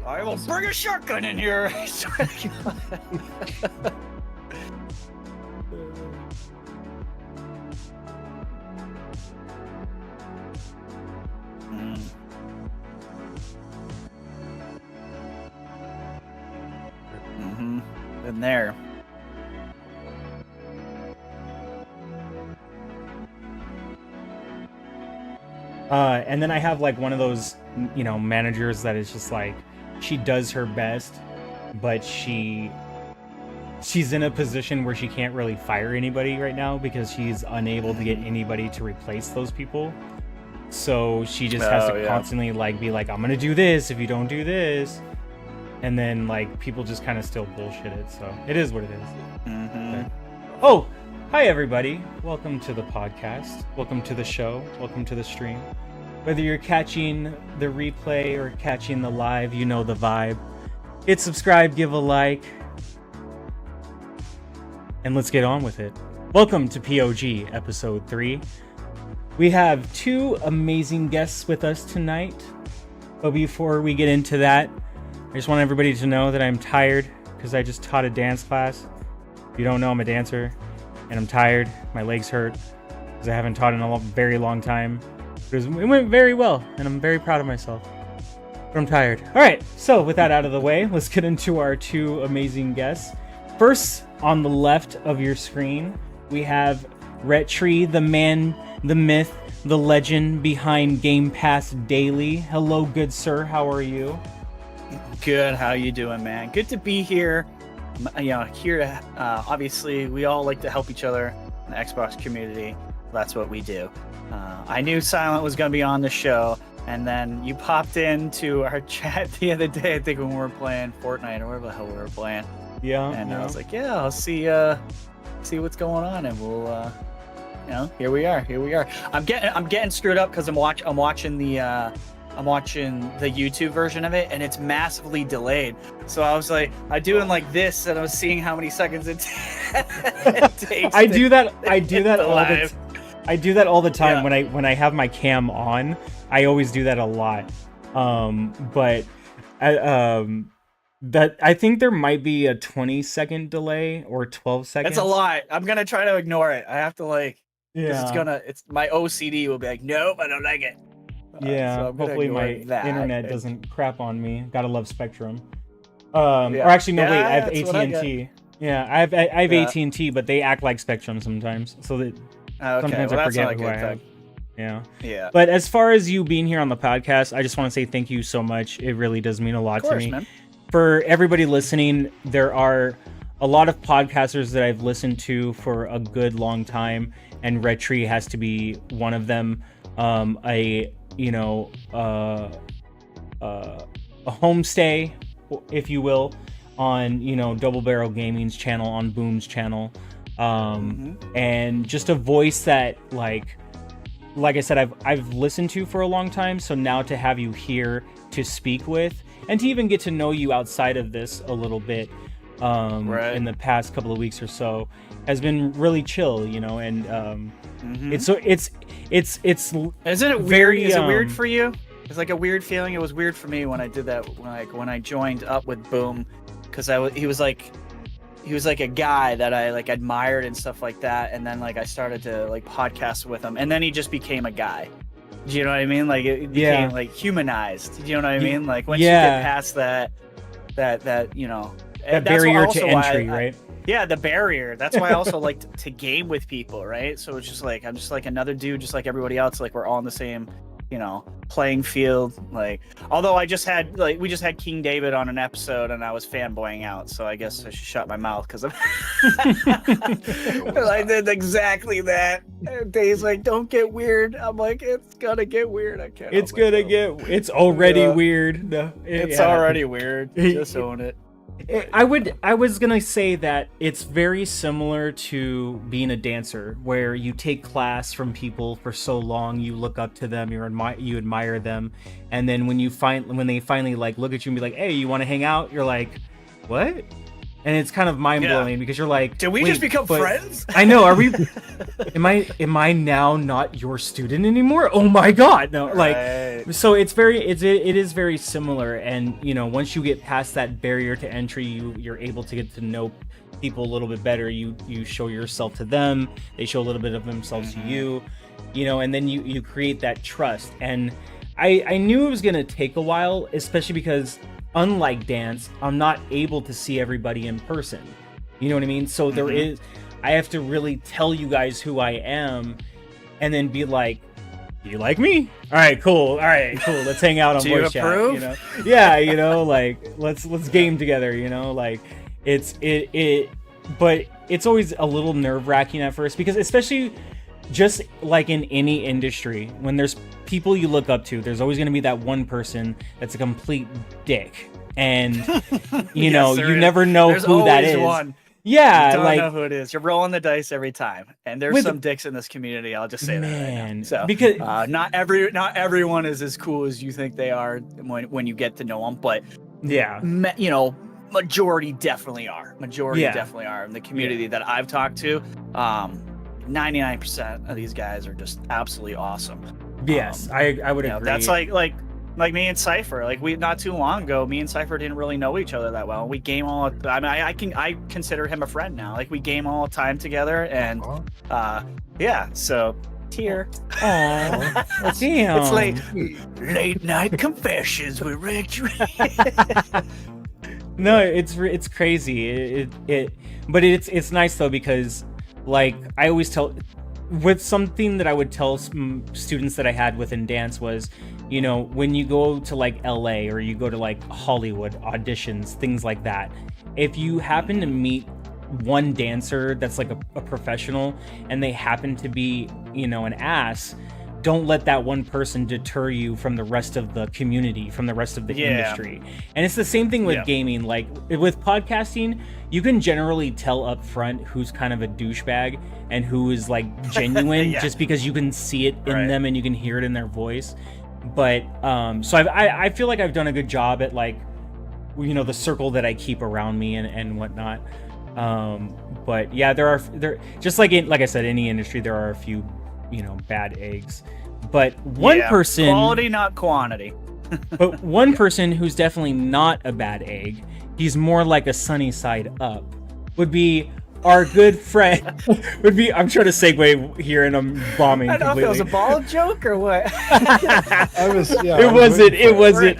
I will bring a shotgun in here. I swear to God. Been there. And then I have like one of those, you know, managers that is just like, she does her best, but she's in a position where she can't really fire anybody right now because she's unable to get anybody to replace those people. So she just has to constantly like be like, I'm gonna do this if you don't do this. And then like people just kind of still bullshit it. So it is what it is. Okay. Oh, hi everybody. Welcome to the podcast. Welcome to the show. Welcome to the stream. Whether you're catching the replay or catching the live, you know the vibe. Hit subscribe, give a like, and let's get on with it. Welcome to P.O.G. Episode 3. We have two amazing guests with us tonight. But before we get into that, I just want everybody to know that I'm tired because I just taught a dance class. If you don't know, I'm a dancer, and I'm tired. My legs hurt because I haven't taught in a very long time. It went very well, and I'm very proud of myself. But I'm tired. All right, so with that out of the way, let's get into our two amazing guests. First, on the left of your screen, we have Retri, the man, the myth, the legend behind Gamepass Daily. Hello, good sir. How are you? Good. How you doing, man? Good to be here. Here, obviously, we all like to help each other in the Xbox community. That's what we do. I knew Silent was going to be on the show, and then you popped into our chat the other day, I think when we were playing Fortnite or whatever the hell we were playing. Yeah. And I was like, yeah, I'll see what's going on, and we'll, here we are. I'm getting screwed up because I'm watching the YouTube version of it, and it's massively delayed. So I was like, I'm doing like this, and I was seeing how many seconds it takes. I do that all the time. Yeah. when I have my cam on. I always do that a lot. But I think there might be a 20-second delay or 12 seconds. That's a lot. I'm gonna try to ignore it. I have to it's my OCD will be like, nope, I don't like it. So hopefully my internet doesn't crap on me. Gotta love Spectrum. Or actually, no, wait, I have AT&T. Yeah, I have AT&T, but they act like Spectrum sometimes. So that sometimes I forget who I have. Yeah. But as far as you being here on the podcast, I just want to say thank you so much. It really does mean a lot to me. Man. For everybody listening, there are a lot of podcasters that I've listened to for a good long time, and Retri has to be one of them. A homestay, if you will, on Double Barrel Gaming's channel, on Boom's channel, and just a voice that like I said, I've listened to for a long time. So now to have you here to speak with, and to even get to know you outside of this a little bit, in the past couple of weeks or so, has been really chill, and it's isn't it weird? Is it weird for you? It's like a weird feeling. It was weird for me when I did that, when I joined up with Boom, because he was like a guy that I admired and stuff like that, and then I started to podcast with him, and then he just became a guy. Do you know what I mean? It became humanized. Do you know what I mean? Once you get past that barrier to entry, right? Yeah, the barrier. That's why I also like to game with people, right? So it's just I'm just like another dude, just like everybody else. We're all in the same, playing field. Although we just had King David on an episode, and I was fanboying out. So I guess I should shut my mouth because I did exactly that. Dave's like, "Don't get weird." I'm like, "It's gonna get weird. I can't." It's already weird. No, it's already weird. Just own it. I was gonna say that it's very similar to being a dancer, where you take class from people for so long, you look up to them, you admire them, and then when they finally look at you and be like, "Hey, you want to hang out?" You're like, "What?" And it's kind of mind blowing because you're like, "Did we just become friends?" I know. Are we? Am I now not your student anymore? Oh my god! No, right. So it is very similar, and once you get past that barrier to entry, you're able to get to know people a little bit better. You show yourself to them, they show a little bit of themselves to you, and then you create that trust. And I knew it was gonna take a while, especially because, unlike dance, I'm not able to see everybody in person. You know what I mean? So I have to really tell you guys who I am, and then be like, "Do you like me? All right, cool. Let's hang out on voice chat." Let's game together. But it's always a little nerve-wracking at first, because especially just like in any industry, when there's people you look up to, there's always going to be that one person that's a complete dick, and you never know who that is. Yeah, You don't like know who it is. You're rolling the dice every time, and there's with some dicks in this community. I'll just say that right now. So, because not everyone is as cool as you think they are when you get to know them, but yeah, you know, majority definitely are. Majority Yeah. definitely are in the community that I've talked to. 99% of these guys are just absolutely awesome. yes, I would agree. That's like me and Cypher. Like we not too long ago, me and Cypher didn't really know each other that well. We game all. I mean, I consider him a friend now. Like we game all the time together, and yeah. So tier. Oh, damn. It's late night confessions with Rick. No, it's crazy. But it's nice though, because like I always tell, with something that I would tell students that I had within dance was, you know, when you go to like LA or you go to like Hollywood auditions, things like that, if you happen to meet one dancer that's like a professional and they happen to be, you know, an ass, don't let that one person deter you from the rest of the community, from the rest of the industry. And it's the same thing with gaming. Like with podcasting, you can generally tell up front who's kind of a douchebag and who is like genuine just because you can see it in them and you can hear it in their voice. But so I feel like I've done a good job at, like, you know, the circle that I keep around me and whatnot. But yeah, there just like I said, any industry, there are a few, you know, bad eggs. But one person, quality, not quantity. but one person who's definitely not a bad egg, he's more like a sunny side up, would be our good friend. I'm trying to segue here and I'm bombing. I don't know if it was a ball joke or what. It wasn't.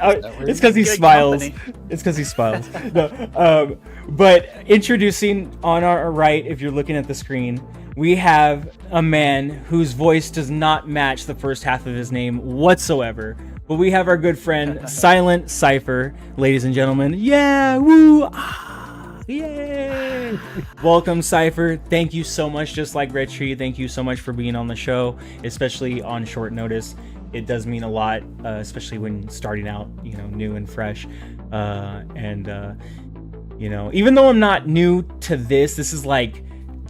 It's because he smiles. It's because he smiles. No, but introducing on our right, if you're looking at the screen, we have a man whose voice does not match the first half of his name whatsoever. But we have our good friend Silent Cypher, ladies and gentlemen. Yeah, woo, yay! Welcome, Cypher. Thank you so much. Just like Red Tree, thank you so much for being on the show, especially on short notice. It does mean a lot, especially when starting out, you know, new and fresh. You know, even though I'm not new to this is like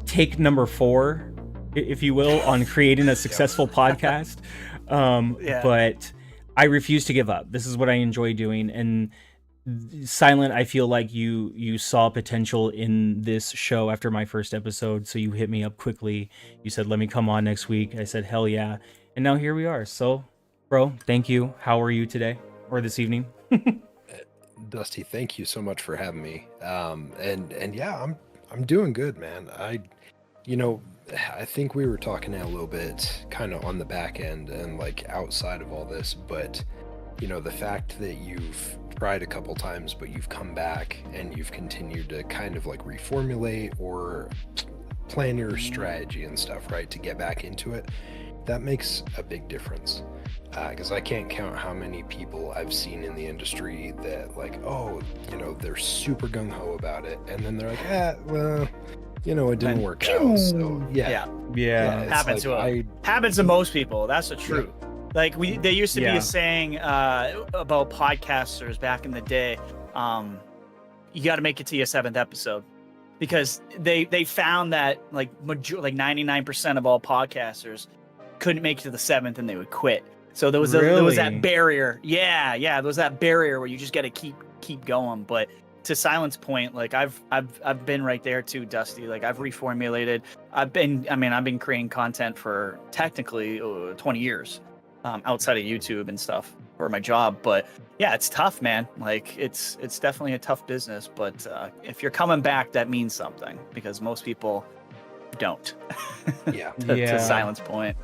take number 4, if you will, on creating a successful podcast. But I refuse to give up. This is what I enjoy doing. And Silent, I feel like you saw potential in this show after my first episode, so you hit me up quickly. You said, let me come on next week. I said, hell yeah. And now here we are. So, bro, thank you. How are you today or this evening? Dusty, thank you so much for having me. And yeah, I'm doing good, man. I think we were talking a little bit kind of on the back end and like outside of all this, but you know, the fact that you've tried a couple times, but you've come back and you've continued to kind of like reformulate or plan your strategy and stuff, right, to get back into it, that makes a big difference. Because I can't count how many people I've seen in the industry that like, oh, you know, they're super gung-ho about it, and then they're like, well, you know, it didn't work out. So yeah. Happens to most people. That's the truth. Like there used to be a saying about podcasters back in the day. You got to make it to your 7th episode, because they found that like 99% of all podcasters couldn't make it to the 7th and they would quit. So there was that barrier. There was that barrier where you just got to keep going. But to Silent's point, like I've been right there too, Dusty. Like I've reformulated. I've been creating content for technically 20 years, outside of YouTube and stuff for my job. But yeah, it's tough, man. Like it's definitely a tough business. But if you're coming back, that means something, because most people don't. To Silent's point.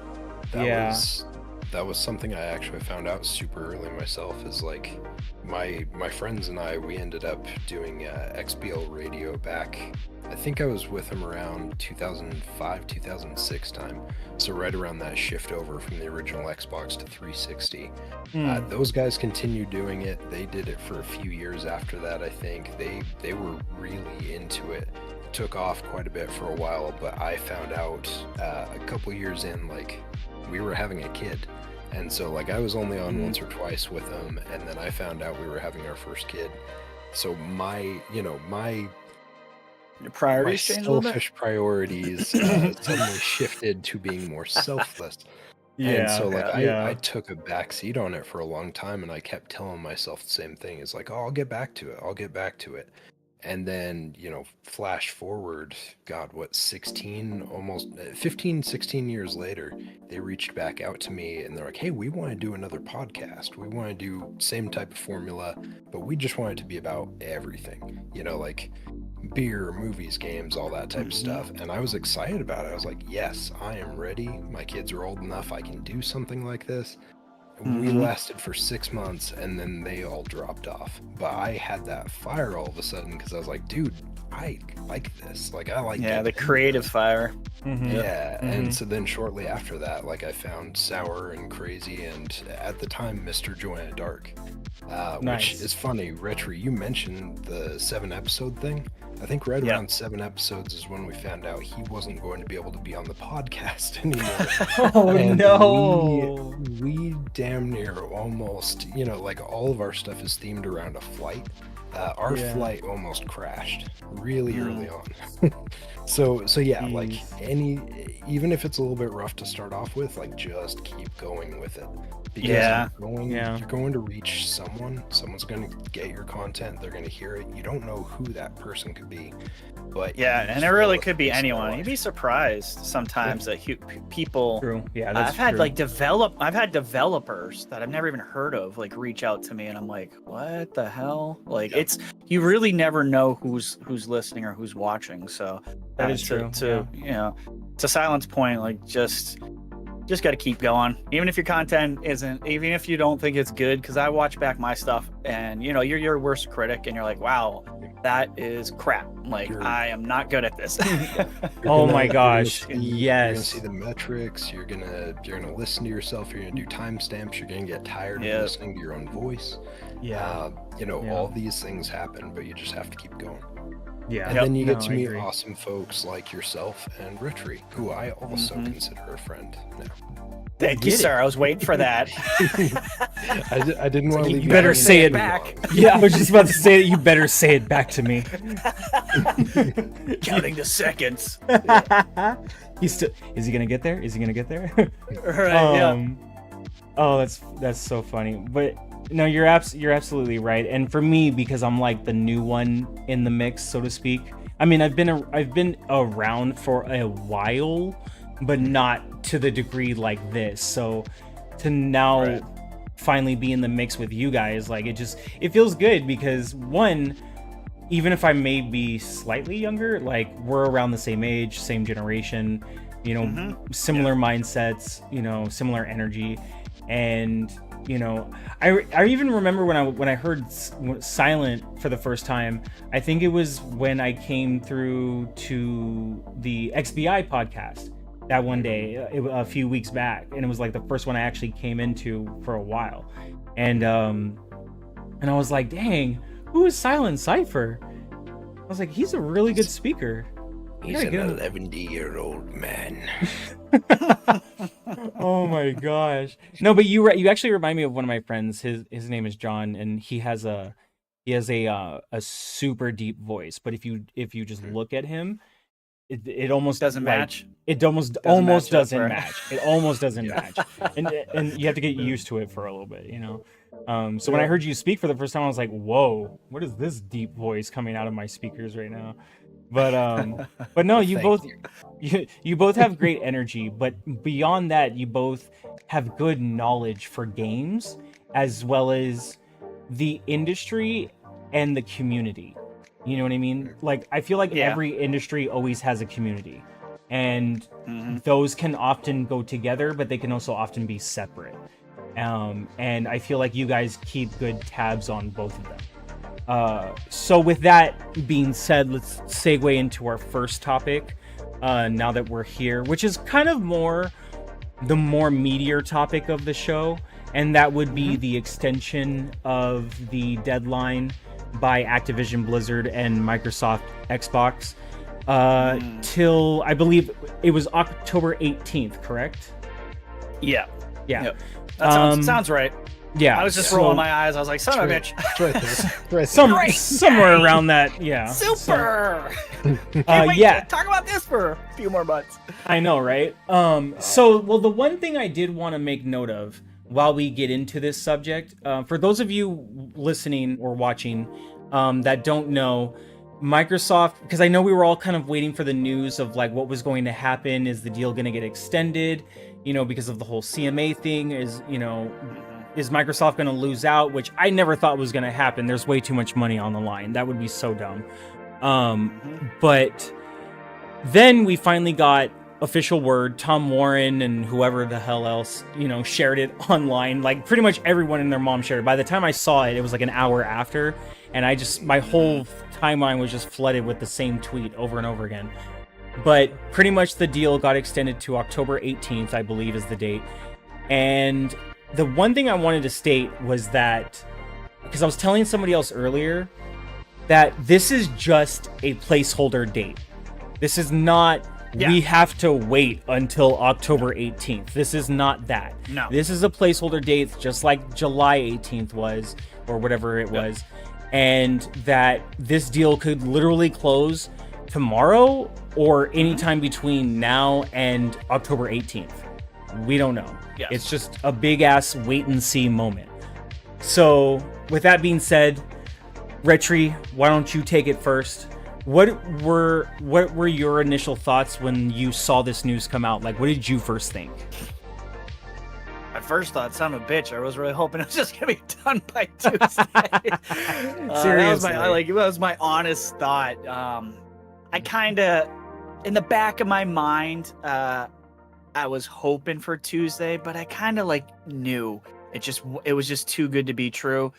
That was something I actually found out super early myself, is like my friends and I, we ended up doing XBL radio back, I think I was with them around 2005, 2006 time. So right around that shift over from the original Xbox to 360. Those guys continued doing it. They did it for a few years after that, I think. They were really into it. Took off quite a bit for a while, but I found out a couple years in, like, we were having a kid. And so like I was only on once or twice with them, and then I found out we were having our first kid. So my Your my priorities change a little bit. selfish priorities suddenly shifted to being more selfless. And Yeah, so like I yeah. took a back seat on it for a long time, and I kept telling myself the same thing. It's like, oh, I'll get back to it. I'll get back to it. And then, flash forward, God, what, 16, almost 15, 16 years later, they reached back out to me and they're like, hey, we want to do another podcast. We want to do same type of formula, but we just want it to be about everything, like beer, movies, games, all that type of stuff. And I was excited about it. I was like, yes, I am ready. My kids are old enough. I can do something like this. We lasted for 6 months and then they all dropped off. But I had that fire all of a sudden because I was like, dude, I like this. Like, I like the creative fire. Yeah. And so then shortly after that, like, I found Sour and Crazy and at the time, Mr. Joanna Dark. Which is funny. Retri, you mentioned the 7-episode thing. I think around 7 episodes is when we found out he wasn't going to be able to be on the podcast anymore. Oh, and no. We damn near almost, like all of our stuff is themed around a flight. Our flight almost crashed really early on. So yeah, like even if it's a little bit rough to start off with, like just keep going with it. Because you're going to reach someone. Someone's going to get your content. They're going to hear it. You don't know who that person could be, but and it really could be anyone. You'd be surprised sometimes that people. True. Yeah, that's I've had developers that I've never even heard of like reach out to me, and I'm like, what the hell? Like you really never know who's listening or who's watching. So that is true. To Silent's point, like just got to keep going, even if your content isn't, even if you don't think it's good. Because I watch back my stuff, and you're your worst critic, and you're like, wow, that is crap. Like, I am not good at this. Oh my gosh, yes. You're gonna see the metrics. You're gonna listen to yourself. You're gonna do timestamps. You're gonna get tired of listening to your own voice. All these things happen, but you just have to keep going. Yeah. And then you get to meet awesome folks like yourself and Retri, who I also consider a friend now. Thank you, sir. I was waiting for that. I didn't want to leave you. Better say it back. Yeah, I was just about to say that. You better say it back to me. Counting the seconds. He's still. Is he gonna get there? Is he gonna get there? Right. Oh, that's so funny. But no, you're absolutely right. And for me, because I'm like the new one in the mix, so to speak. I mean, I've been around for a while, but not to the degree like this. So to now finally be in the mix with you guys, like it feels good because one, even if I may be slightly younger, like we're around the same age, same generation, similar mindsets, similar energy. And I even remember when I heard Silent for the first time. I think it was when I came through to the XBI podcast that one day, a few weeks back, and it was like the first one I actually came into for a while. And I was like, dang, who is Silent Cypher? I was like, he's a really good speaker. He's an 11-year-old man. Oh my gosh. No, but you actually remind me of one of my friends. His name is John, and he has a super deep voice. But if you just look at him, it almost doesn't match. It almost doesn't match. It almost doesn't match. And you have to get used to it for a little bit, So when I heard you speak for the first time, I was like, whoa, what is this deep voice coming out of my speakers right now? But no, you both have great energy, but beyond that, you both have good knowledge for games as well as the industry and the community. You know what I mean? Like, I feel like every industry always has a community, and those can often go together, but they can also often be separate. And I feel like you guys keep good tabs on both of them. So with that being said, let's segue into our first topic, now that we're here, which is kind of the more meatier topic of the show, and that would be the extension of the deadline by Activision Blizzard and Microsoft Xbox till, I believe it was October 18th, correct? Yeah. Yep. That sounds right. Yeah, I was just rolling my eyes. I was like, son of a bitch. It's right there. It's right there. Somewhere around that. Yeah. Super. Yeah. Talk about this for a few more months. I know, right? Well, the one thing I did want to make note of while we get into this subject, for those of you listening or watching that don't know, Microsoft, because I know we were all kind of waiting for the news of like what was going to happen. Is the deal going to get extended? Because of the whole CMA thing. Is Microsoft going to lose out? Which I never thought was going to happen. There's way too much money on the line. That would be so dumb. But then we finally got official word. Tom Warren and whoever the hell else, shared it online. Like pretty much everyone and their mom shared it. By the time I saw it, it was like an hour after. And my whole timeline was just flooded with the same tweet over and over again. But pretty much the deal got extended to October 18th, I believe is the date. And the one thing I wanted to state was that, because I was telling somebody else earlier, that this is just a placeholder date. This is not, we have to wait until October 18th. This is not that. No. This is a placeholder date, just like July 18th was, or whatever it was. And that this deal could literally close tomorrow or anytime between now and October 18th. We don't know. Yes. It's just a big ass wait and see moment. So with that being said, Retri, why don't you take it first? What were your initial thoughts when you saw this news come out? Like, what did you first think? My first thought, son of a bitch. I was really hoping it was just gonna be done by Tuesday. Seriously, that was my honest thought. I kind of, in the back of my mind, I was hoping for Tuesday, but I kind of knew it was just too good to be true.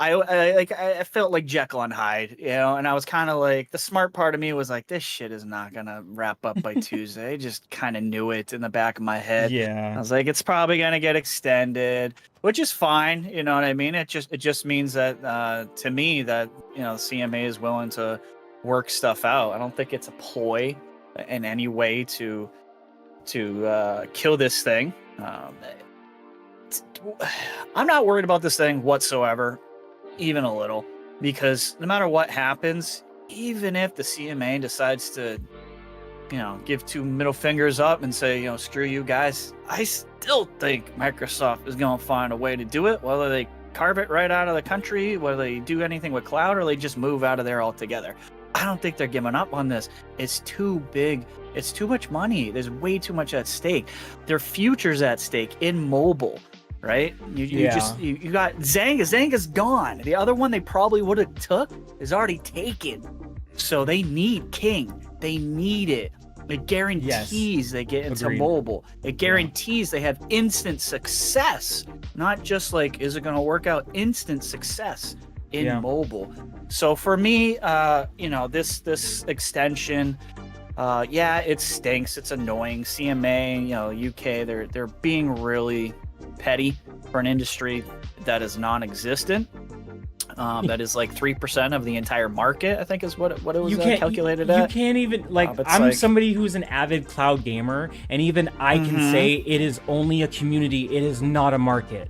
I felt like Jekyll and Hyde, and I was kind of like, the smart part of me was like, this shit is not gonna wrap up by Tuesday. I just kind of knew it in the back of my head. Yeah, I was like, it's probably gonna get extended, which is fine. You know what I mean? It just means that to me that CMA is willing to work stuff out. I don't think it's a ploy in any way to kill this thing. I'm not worried about this thing whatsoever. Even a little, because no matter what happens, even if the CMA decides to, give two middle fingers up and say, screw you guys, I still think Microsoft is going to find a way to do it, whether they carve it right out of the country, whether they do anything with cloud, or they just move out of there altogether. I don't think they're giving up on this. It's too big. It's too much money. There's way too much at stake. Their future's at stake in mobile. Right? You got Zanga. Zanga's gone. The other one they probably would have took is already taken. So they need King. They need it. It guarantees they get into mobile. It guarantees they have instant success. Not just is it going to work out? Instant success in mobile. So for me, this extension, it stinks. It's annoying. CMA, UK, they're being really petty for an industry that is non-existent. That is 3% of the entire market, I think is what it was calculated at. You can't even I'm somebody who's an avid cloud gamer, and even I can say it is only a community. It is not a market.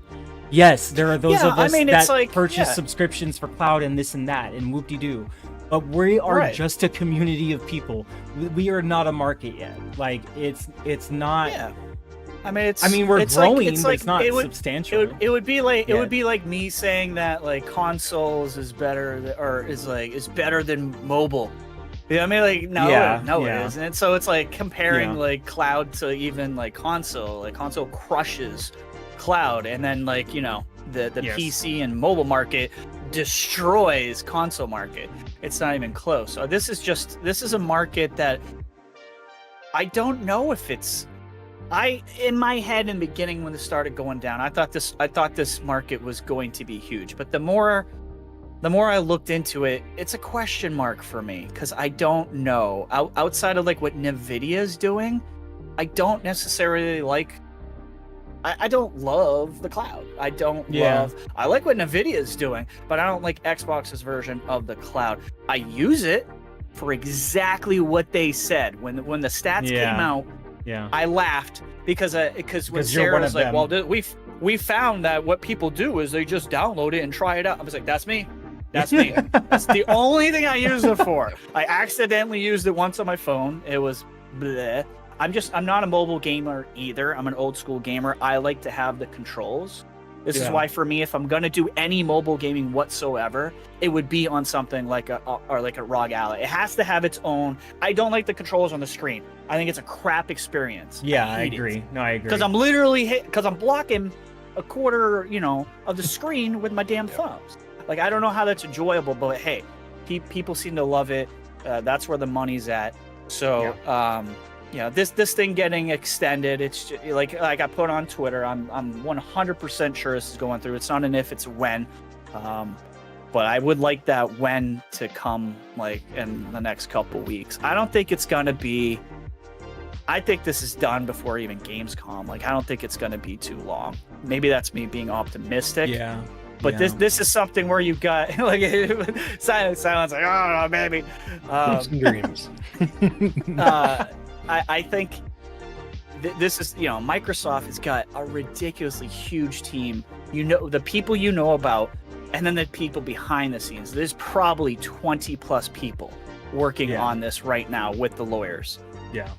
Yes, there are those of us that purchase subscriptions for cloud and this and that and whoop-de-doo. But we are just a community of people. We are not a market yet. It's not. Yeah. We're growing, but it's not substantial. It would be like me saying that consoles is better or is better than mobile. You know what I mean? It isn't. So it's comparing cloud to even console. Console crushes cloud, and then the PC and mobile market destroys console market. It's not even close. So this is a market that I don't know if it's. In my head in the beginning when this started going down, I thought this market was going to be huge. But the more I looked into it, it's a question mark for me, because I don't know. Outside of what Nvidia is doing, I don't necessarily I don't love the cloud. I like what Nvidia is doing, but I don't like Xbox's version of the cloud. I use it for exactly what they said when the stats came out. Yeah, I laughed because when Sarah was like, "Well, we found that what people do is they just download it and try it out. I was like, that's me. That's me. That's the only thing I use it for. I accidentally used it once on my phone. It was bleh. I'm not a mobile gamer either. I'm an old school gamer. I like to have the controls. This is why, for me, if I'm gonna do any mobile gaming whatsoever, it would be on something like a ROG Ally. It has to have its own. I don't like the controls on the screen. I think it's a crap experience. Yeah, I agree. No, I agree. Because I'm literally I'm blocking a quarter, of the screen with my damn thumbs. Like, I don't know how that's enjoyable, but hey, people seem to love it. That's where the money's at. So, this thing getting extended, it's just, like I put on Twitter, I'm 100% sure this is going through. It's not an if, it's a when. But I would like that when to come, like, in the next couple weeks. I don't think it's gonna be. I think this is done before even Gamescom. Like, I don't think it's gonna be too long. Maybe that's me being optimistic. Yeah. But this is something where you got like silence, like, oh no, maybe. Dreams. I think this is, Microsoft has got a ridiculously huge team. The people about, and then the people behind the scenes. There's probably 20 plus people working on this right now with the lawyers. Yeah.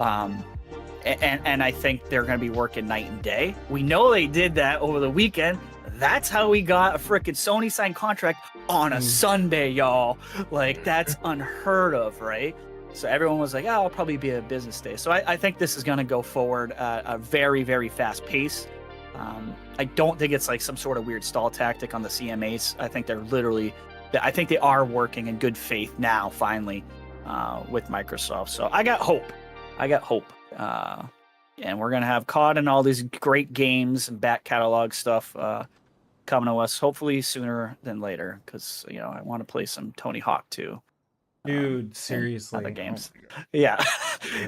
And I think they're going to be working night and day. We know they did that over the weekend. That's how we got a frickin' Sony signed contract on a Sunday, y'all. Like, that's unheard of, right? So everyone was like, it'll probably be a business day. So I think this is going to go forward at a very, very fast pace. I don't think it's like some sort of weird stall tactic on the CMAs. I think they are working in good faith now, finally, with Microsoft. So I got hope. And we're going to have COD and all these great games and back catalog stuff coming to us, hopefully sooner than later, because, I want to play some Tony Hawk too. Dude, seriously. Other games. Yeah.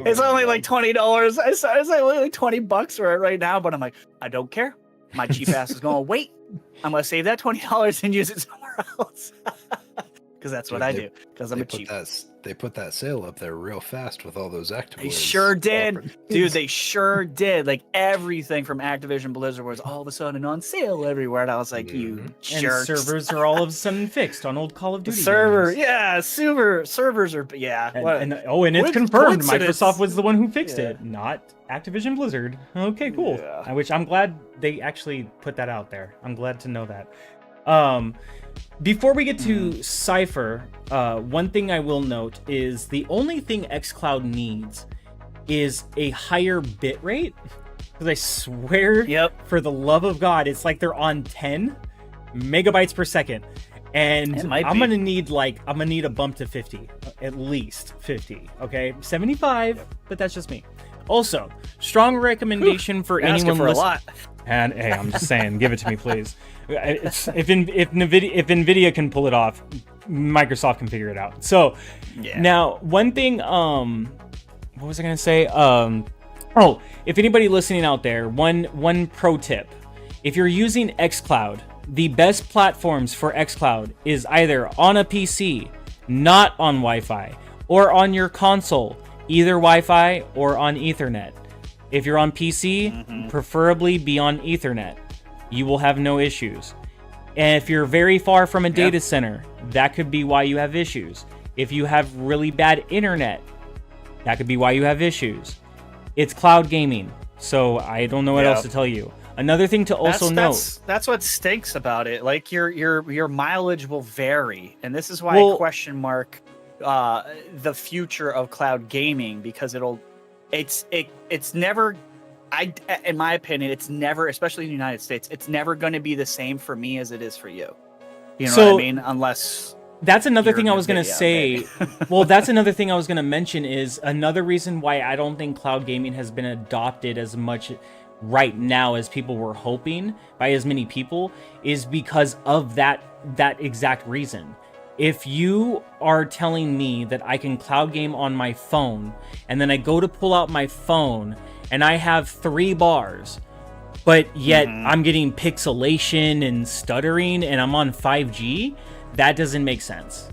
It's only like $20. It's like only like $20 for it right now, but I'm like, I don't care. My cheap ass is going to wait. I'm going to save that $20 and use it somewhere else. Because that's what I do. Because I'm a cheap. They put that sale up there real fast with all those Activision. They sure did. Dude, they sure did. Like, everything from Activision Blizzard was all of a sudden on sale everywhere. And I was like, you jerks. And servers are all of a sudden fixed on old Call of Duty games. Servers are, And it's confirmed Microsoft was the one who fixed it, not Activision Blizzard. Okay, cool. Yeah. Which I'm glad they actually put that out there. I'm glad to know that. Before we get to Cypher, one thing I will note is the only thing xCloud needs is a higher bit rate. Because I swear, for the love of God, it's like they're on 10 megabytes per second. And I'm gonna need a bump to 50, at least 50. Okay, 75, but that's just me. Also, strong recommendation for anyone listening. And hey, I'm just saying, give it to me, please. If Nvidia can pull it off, Microsoft can figure it out. So now, one thing, what was I gonna say? If anybody listening out there, one pro tip: if you're using xCloud, the best platforms for xCloud is either on a PC, not on Wi-Fi, or on your console, either Wi-Fi or on Ethernet. If you're on PC, preferably be on Ethernet. You will have no issues. And if you're very far from a data center, that could be why you have issues. If you have really bad internet, that could be why you have issues. It's cloud gaming, so I don't know what else to tell you. Another thing to also note. That's what stinks about it. Like, your mileage will vary, and this is why I question mark the future of cloud gaming, because it's never, in my opinion, it's never, especially in the United States, it's never going to be the same for me as it is for you. You know what I mean? Unless that's another thing I was going to say. Well, that's another thing I was going to mention is another reason why I don't think cloud gaming has been adopted as much right now as people were hoping by as many people is because of that exact reason. If you are telling me that I can cloud game on my phone, and then I go to pull out my phone and I have 3 bars, but yet I'm getting pixelation and stuttering and I'm on 5G, that doesn't make sense.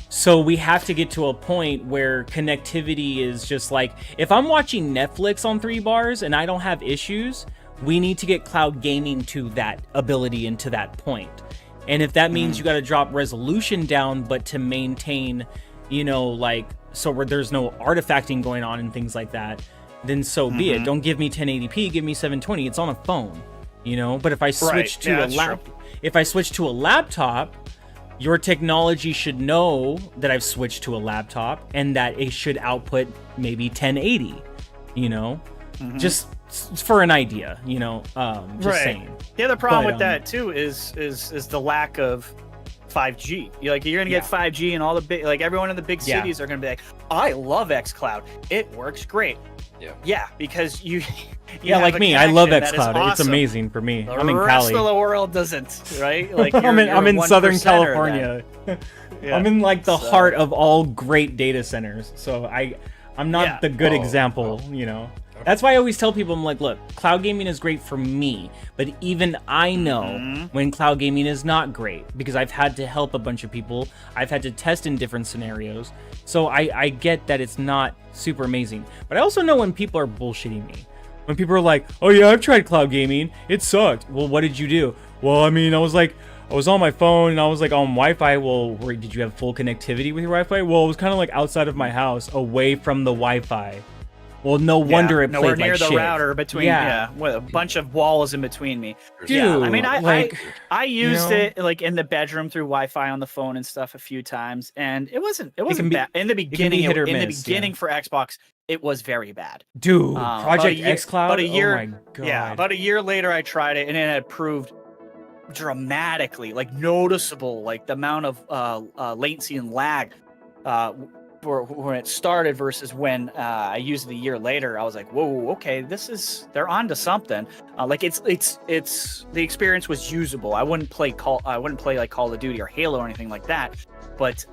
So we have to get to a point where connectivity is just like, if I'm watching Netflix on 3 bars and I don't have issues, we need to get cloud gaming to that ability and to that point. And if that means you got to drop resolution down, but to maintain, you know, like, so where there's no artifacting going on and things like that, then so be it. Don't give me 1080p, give me 720. It's on a phone, you know. But if I switch to if I switch to a laptop, your technology should know that I've switched to a laptop and that it should output maybe 1080, you know, just for an idea, you know, just saying. The other problem with that too is the lack of 5G. You're gonna get 5G, and all the big, like everyone in the big cities are gonna be like, I love xCloud. It works great. Yeah, because you like me, I love xCloud. Awesome. It's amazing for me. I'm in Cali. The rest of the world doesn't, right? Like I'm in Southern California. I'm in like the heart of all great data centers. So I'm not the good example, you know. That's why I always tell people, I'm like, look, cloud gaming is great for me, but even I know when cloud gaming is not great, because I've had to help a bunch of people. I've had to test in different scenarios. So I get that it's not super amazing. But I also know when people are bullshitting me. When people are like, oh yeah, I've tried cloud gaming. It sucked. Well, what did you do? Well, I mean, I was on my phone and I was like on Wi-Fi. Well, did you have full connectivity with your Wi-Fi? Well, it was kind of like outside of my house, away from the Wi-Fi. Well, no wonder it played like shit. Nowhere near the router between, with a bunch of walls in between me. Dude, I mean, I used it like in the bedroom through Wi-Fi on the phone and stuff a few times, and it wasn't bad in the beginning. For Xbox, it was very bad. Dude, Project xCloud. About a year, oh my God. About a year later, I tried it, and it had proved dramatically, like noticeable, like the amount of latency and lag. When it started versus when I used it a year later, I was like, whoa, okay, they're onto something. Like it's the experience was usable. I wouldn't play like Call of Duty or Halo or anything like that. But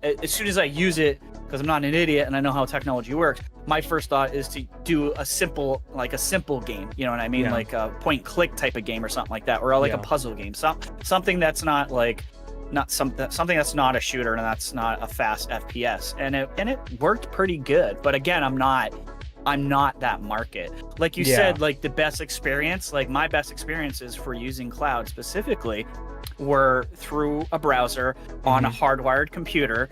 as soon as I use it, because I'm not an idiot and I know how technology works, my first thought is to do a simple game. You know what I mean? Yeah. Like a point click type of game or something like that, or like a puzzle game. Something that's not like. Something that's not a shooter and that's not a fast FPS, and it worked pretty good. But again, I'm not that market. Like you said, like the best experience, like my best experiences for using cloud specifically were through a browser on a hardwired computer,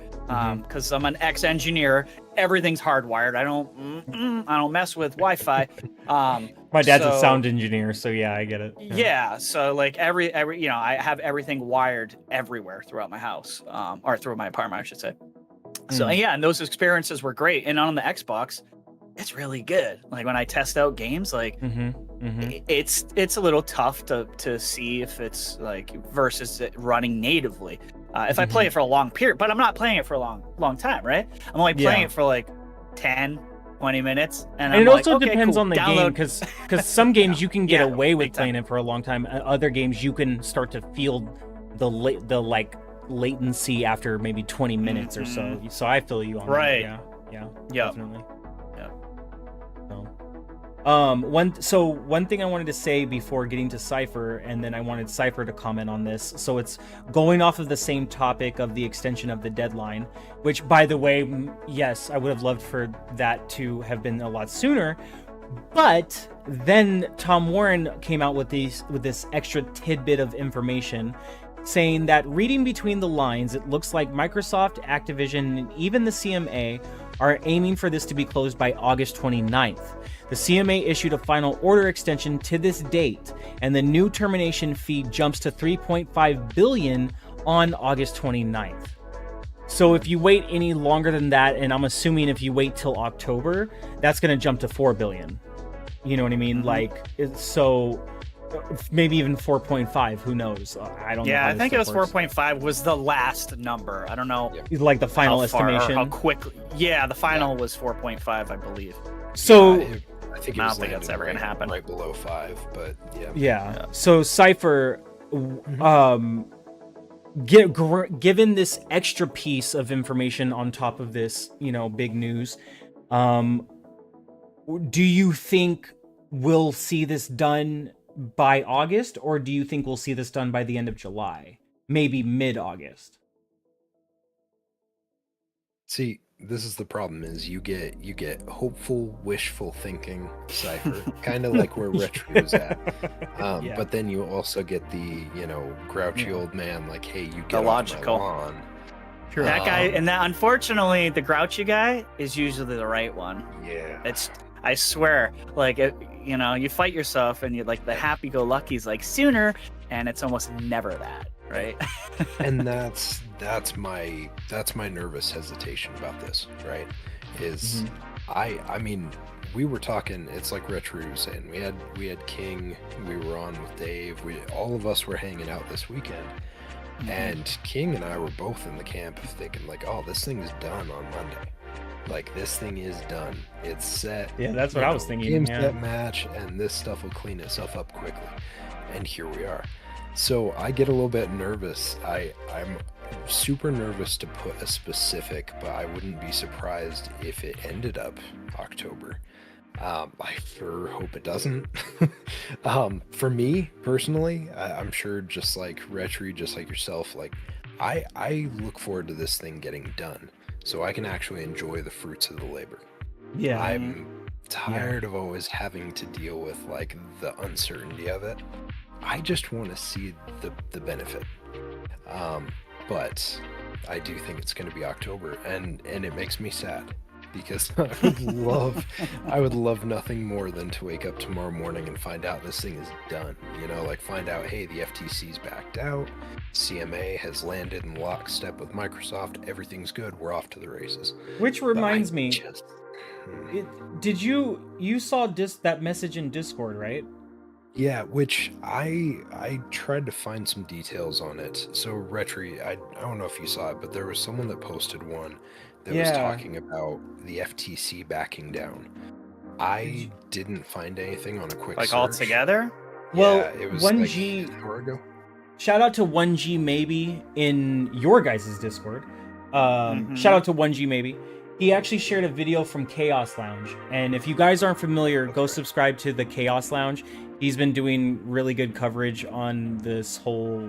because I'm an ex-engineer. Everything's hardwired. I don't mess with Wi-Fi. My dad's a sound engineer, so yeah, I get it. Yeah, so like every I have everything wired everywhere throughout my house, or through my apartment, I should say. So and those experiences were great. And on the Xbox, it's really good. Like when I test out games, like it's a little tough to see if it's like versus it running natively. If I play it for a long period, but I'm not playing it for a long time, right? I'm only playing it for like 10, 20 minutes. And it also depends on the game, because some games you can get away with playing it for a long time. Other games you can start to feel the latency after maybe 20 minutes or so. So I feel you on that. Yeah, definitely. One thing I wanted to say before getting to Cypher, and then I wanted Cypher to comment on this. So it's going off of the same topic of the extension of the deadline, which, by the way, yes, I would have loved for that to have been a lot sooner. But then Tom Warren came out with this extra tidbit of information, saying that reading between the lines, it looks like Microsoft, Activision, and even the CMA are aiming for this to be closed by August 29th. The CMA issued a final order extension to this date, and the new termination fee jumps to $3.5 billion on August 29th. So if you wait any longer than that, and I'm assuming if you wait till October, that's going to jump to $4 billion. You know what I mean? Like, so maybe even 4.5, who knows? I don't know. Yeah, I think it was 4.5 was the last number. I don't know. Like the final estimation? How quickly. Yeah, the final was 4.5, I believe. So I think don't think that's ever going to happen. Right below 5, but yeah. So Cypher, given this extra piece of information on top of this, big news, do you think we'll see this done by August, or do you think we'll see this done by the end of July, maybe mid-August? See, this is the problem is you get hopeful, wishful thinking Cypher, kind of like where Retro is at. Yeah. But then you also get the, grouchy old man, like, hey, you get The off logical. my lawn. True. That guy, and that unfortunately, the grouchy guy is usually the right one. Yeah. I swear, like, you fight yourself, and you're like the happy-go-lucky's like sooner, and it's almost never that, right? And that's my nervous hesitation about this, right? Is I mean, we were talking, it's like Retro was saying, we had King, we were on with Dave, all of us were hanging out this weekend. And King and I were both in the camp of thinking like, oh, this thing is done on Monday. Like, this thing is done. It's set. Yeah, that's what I was thinking. Game set match, and this stuff will clean itself up quickly. And here we are. So I get a little bit nervous. I'm super nervous to put a specific, but I wouldn't be surprised if it ended up October. I sure hope it doesn't. For me personally, I'm sure just like Retri, just like yourself, like I look forward to this thing getting done so I can actually enjoy the fruits of the labor. Yeah. I'm tired of always having to deal with like the uncertainty of it. I just want to see the benefit. But I do think it's going to be October, and it makes me sad. Because I would love nothing more than to wake up tomorrow morning and find out this thing is done. Like find out, hey, the FTC's backed out, CMA has landed in lockstep with Microsoft, everything's good, we're off to the races. Which reminds me, did you saw that message in Discord, right? Yeah, which I tried to find some details on it. So Retri, I don't know if you saw it, but there was someone that posted one that was talking about the FTC backing down. I didn't find anything on a quick search. All together? Well, it was 1G. like an hour ago. Shout out to 1G maybe in your guys' Discord. Shout out to 1G maybe. He actually shared a video from Chaos Lounge, and if you guys aren't familiar, go subscribe to the Chaos Lounge. He's been doing really good coverage on this whole,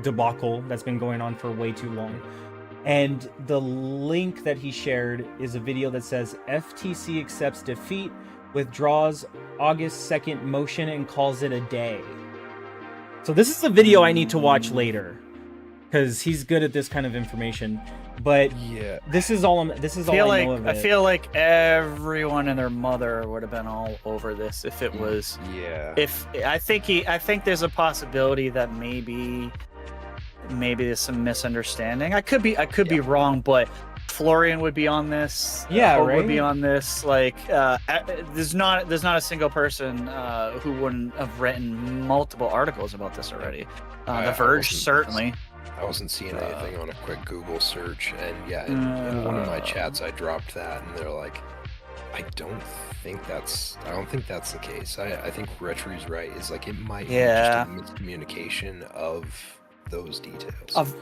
debacle that's been going on for way too long. And the link that he shared is a video that says FTC accepts defeat, withdraws August 2nd motion, and calls it a day. So this is a video I need to watch later, because he's good at this kind of information. But yeah, this is all I know of it. I feel like everyone and their mother would have been all over this if it was. Yeah. I think there's a possibility that maybe there's some misunderstanding. I could be wrong, but Florian would be on this. Yeah, Hope right. would be on this. Like, there's not a single person who wouldn't have written multiple articles about this already. The Verge certainly. I wasn't seeing anything on a quick Google search, and yeah, in one of my chats I dropped that, and they're like, I don't think that's the case. I think Retri's right. Is like it might be just a miscommunication of those details of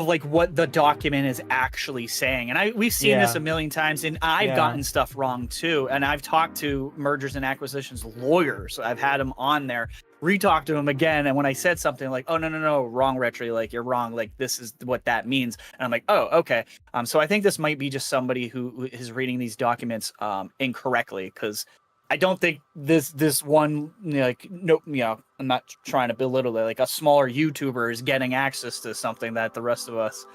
like what the document is actually saying. And we've seen this a million times, and I've gotten stuff wrong too. And I've talked to mergers and acquisitions lawyers. I've had them on there, re-talk to them again, and when I said something like, oh no, wrong, Retri, like you're wrong, like this is what that means, and I'm like, oh, okay. So I think this might be just somebody who is reading these documents incorrectly, because I don't think this one, like, no, I'm not trying to belittle it, like a smaller YouTuber is getting access to something that the rest of us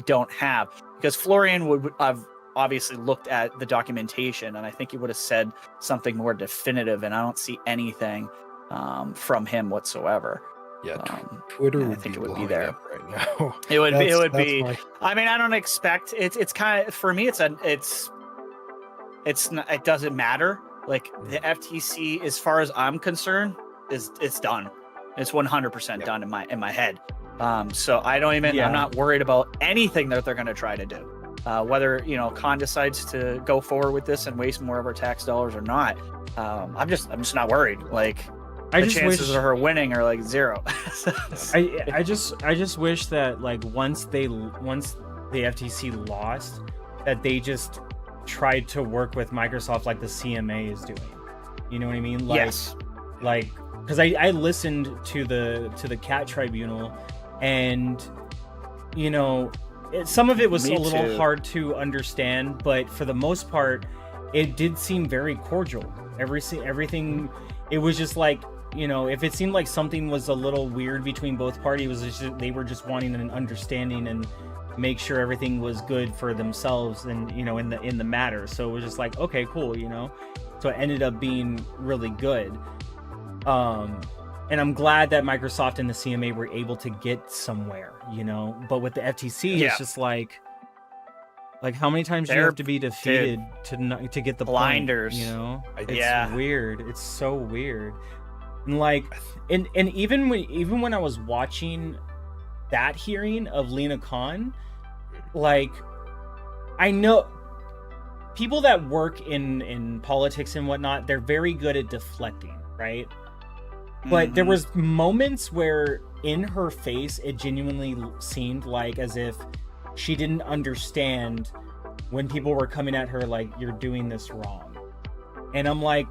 don't have, because Florian would have obviously looked at the documentation, and I think he would have said something more definitive, and I don't see anything from him whatsoever. Yeah, Twitter would think be it would be blowing there up right now. It would be. I mean, I don't expect it's kind of, for me, it's not, it doesn't matter. Like, the FTC, as far as I'm concerned, it's done. It's 100% done in my head. So I don't even. I'm not worried about anything that they're going to try to do. Whether Khan decides to go forward with this and waste more of our tax dollars or not, I'm just not worried. Like, the chances of her winning are like zero. I just wish that, like, once the FTC lost, that they just tried to work with Microsoft like the CMA is doing. You know what I mean? Like, yes. Like, because I listened to the Cat Tribunal, and some of it was Me a little too. hard to understand, but for the most part, it did seem very cordial. Everything, it was just like, you know, if it seemed like something was a little weird between both parties, it was just, they were just wanting an understanding and make sure everything was good for themselves and, you know, in the matter. So it was just like, okay, cool, you know. So it ended up being really good. And I'm glad that Microsoft and the CMA were able to get somewhere, you know. But with the FTC, it's just like how many times do you have to be defeated to get the blinders? Point, you know, it's weird. It's so weird. And like, and even when I was watching that hearing of Lena Khan, like, I know people that work in politics and whatnot, they're very good at deflecting, right? But there was moments where in her face, it genuinely seemed like as if she didn't understand when people were coming at her like, you're doing this wrong. And I'm like,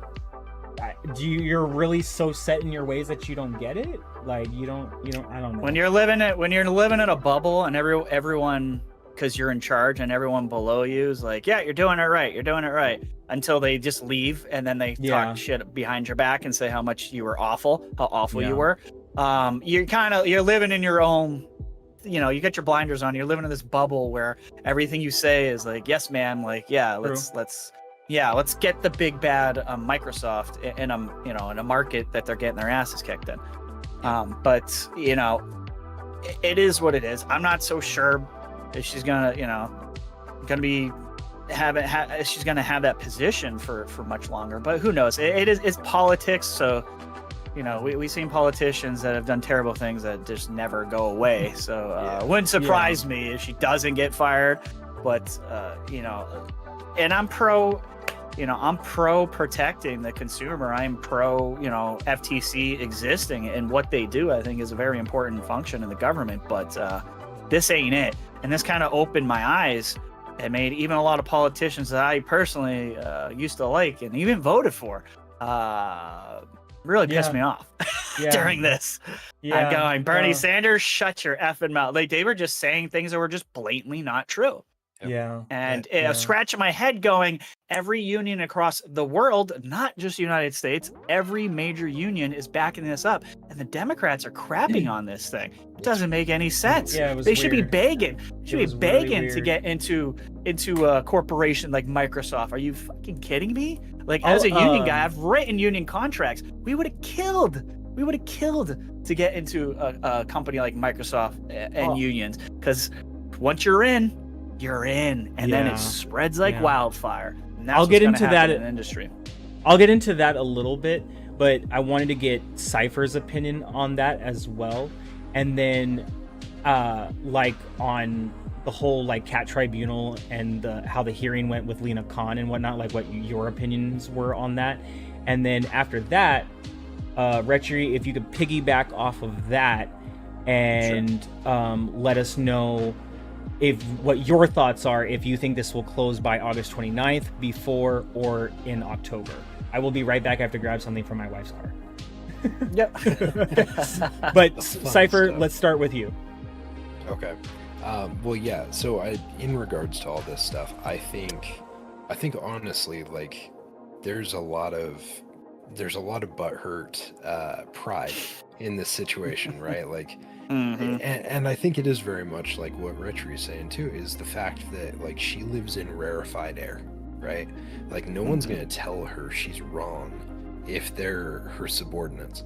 you're really so set in your ways that you don't get it? Like, you don't, I don't know. When you're living in a bubble and everyone, because you're in charge and everyone below you is like, yeah, you're doing it right, until they just leave and then they talk shit behind your back and say how much you were awful, how awful you were. You're living in your own, you know, you got your blinders on, you're living in this bubble where everything you say is like, yes, ma'am, like, yeah, let's get the big bad Microsoft in a market that they're getting their asses kicked in. But you know, it is what it is. I'm not so sure if she's gonna she's gonna have that position for much longer, but who knows? It's politics, so you know, we've seen politicians that have done terrible things that just never go away. So it wouldn't surprise me if she doesn't get fired. But you know, and I'm pro protecting the consumer. I'm pro, you know, FTC existing, and what they do I think is a very important function in the government. But this ain't it. And this kind of opened my eyes and made even a lot of politicians that I personally used to like and even voted for really pissed me off during this. I'm going, Bernie Sanders, shut your effing mouth. Like, they were just saying things that were just blatantly not true. And scratching my head going, every union across the world, not just the United States, every major union is backing this up, and the Democrats are crapping on this thing. It doesn't make any sense. They should be begging to get into a corporation like Microsoft. Are you fucking kidding me? Like, as a union guy, I've written union contracts. We would have killed to get into a company like Microsoft and unions, because once you're in, and then it spreads like wildfire. And that's I'll get into that in the industry. I'll get into that a little bit, but I wanted to get Cypher's opinion on that as well, and then like on the whole like Cat Tribunal and how the hearing went with Lena Khan and whatnot, like what your opinions were on that, and then after that, Retchery, if you could piggyback off of that and let us know what your thoughts are, if you think this will close by August 29th, before or in October. I will be right back. I have to grab something from my wife's car. Yep. But Cypher, let's start with you. Okay. Well, yeah. So in regards to all this stuff, I think honestly, like, there's a lot of butthurt pride in this situation, right? Like, and I think it is very much like what Richard is saying too, is the fact that, like, she lives in rarefied air, right? Like, no one's going to tell her she's wrong if they're her subordinates.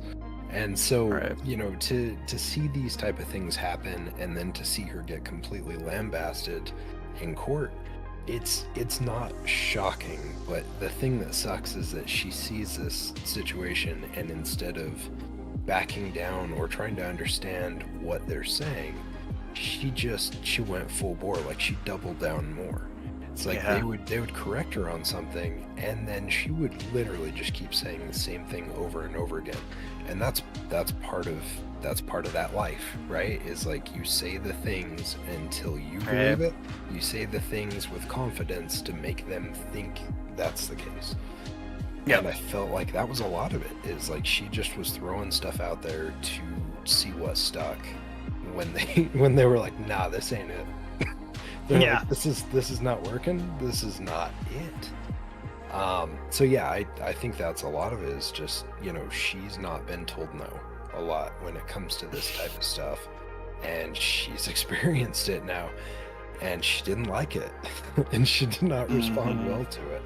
And so, you know, to see these type of things happen, and then to see her get completely lambasted in court, it's not shocking. But the thing that sucks is that she sees this situation, and instead of backing down or trying to understand what they're saying, she went full bore. Like, she doubled down more. It's like they would correct her on something, and then she would literally just keep saying the same thing over and over again. And that's part of that life, right? Is like, you say the things until you believe it. You say the things with confidence to make them think that's the case. And I felt like that was a lot of it, is like, she just was throwing stuff out there to see what stuck when they were like, nah, this ain't it. They're Yeah. like, this is not working. This is not it. So yeah, I think that's a lot of it is just, she's not been told no a lot when it comes to this type of stuff, and she's experienced it now, and she didn't like it, and she did not respond well to it.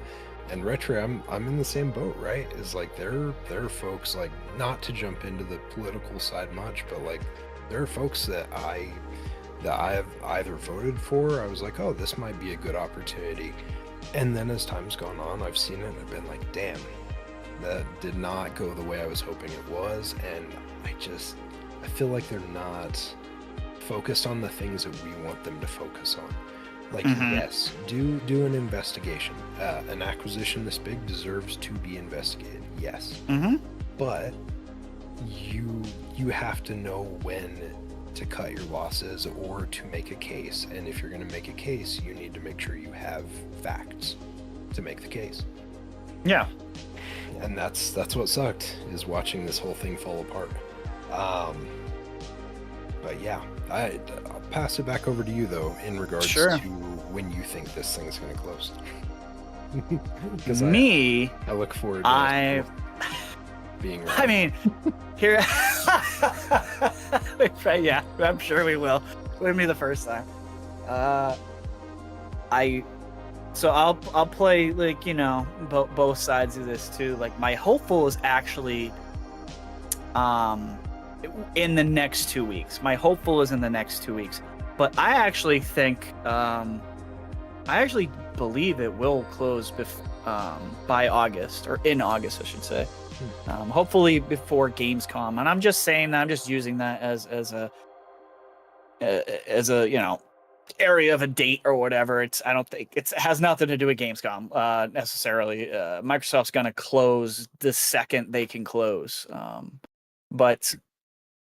And Retro, I'm in the same boat, right? Is like there are folks, like, not to jump into the political side much, but like there are folks that I've either voted for, I was like, oh, this might be a good opportunity. And then as time's gone on, I've seen it and I've been like, damn, that did not go the way I was hoping it was. And I feel like they're not focused on the things that we want them to focus on. Like, yes, do an investigation. An acquisition this big deserves to be investigated, yes. But you have to know when to cut your losses or to make a case. And if you're going to make a case, you need to make sure you have facts to make the case. Yeah. And that's what sucked, is watching this whole thing fall apart. But yeah, I'll pass it back over to you, though, in regards to when you think this thing's going to close. Because I look forward to being right. I mean, here, yeah, I'm sure we will. Wouldn't be the first time. I'll play, like, both sides of this too. Like, my hopeful is actually in the next 2 weeks. My hopeful is in the next 2 weeks. But I actually think I actually believe it will close by August, or in August, I should say. Hopefully before Gamescom. And I'm just saying that, I'm just using that as a area of a date or whatever. I don't think it has nothing to do with Gamescom necessarily. Microsoft's going to close the second they can close. But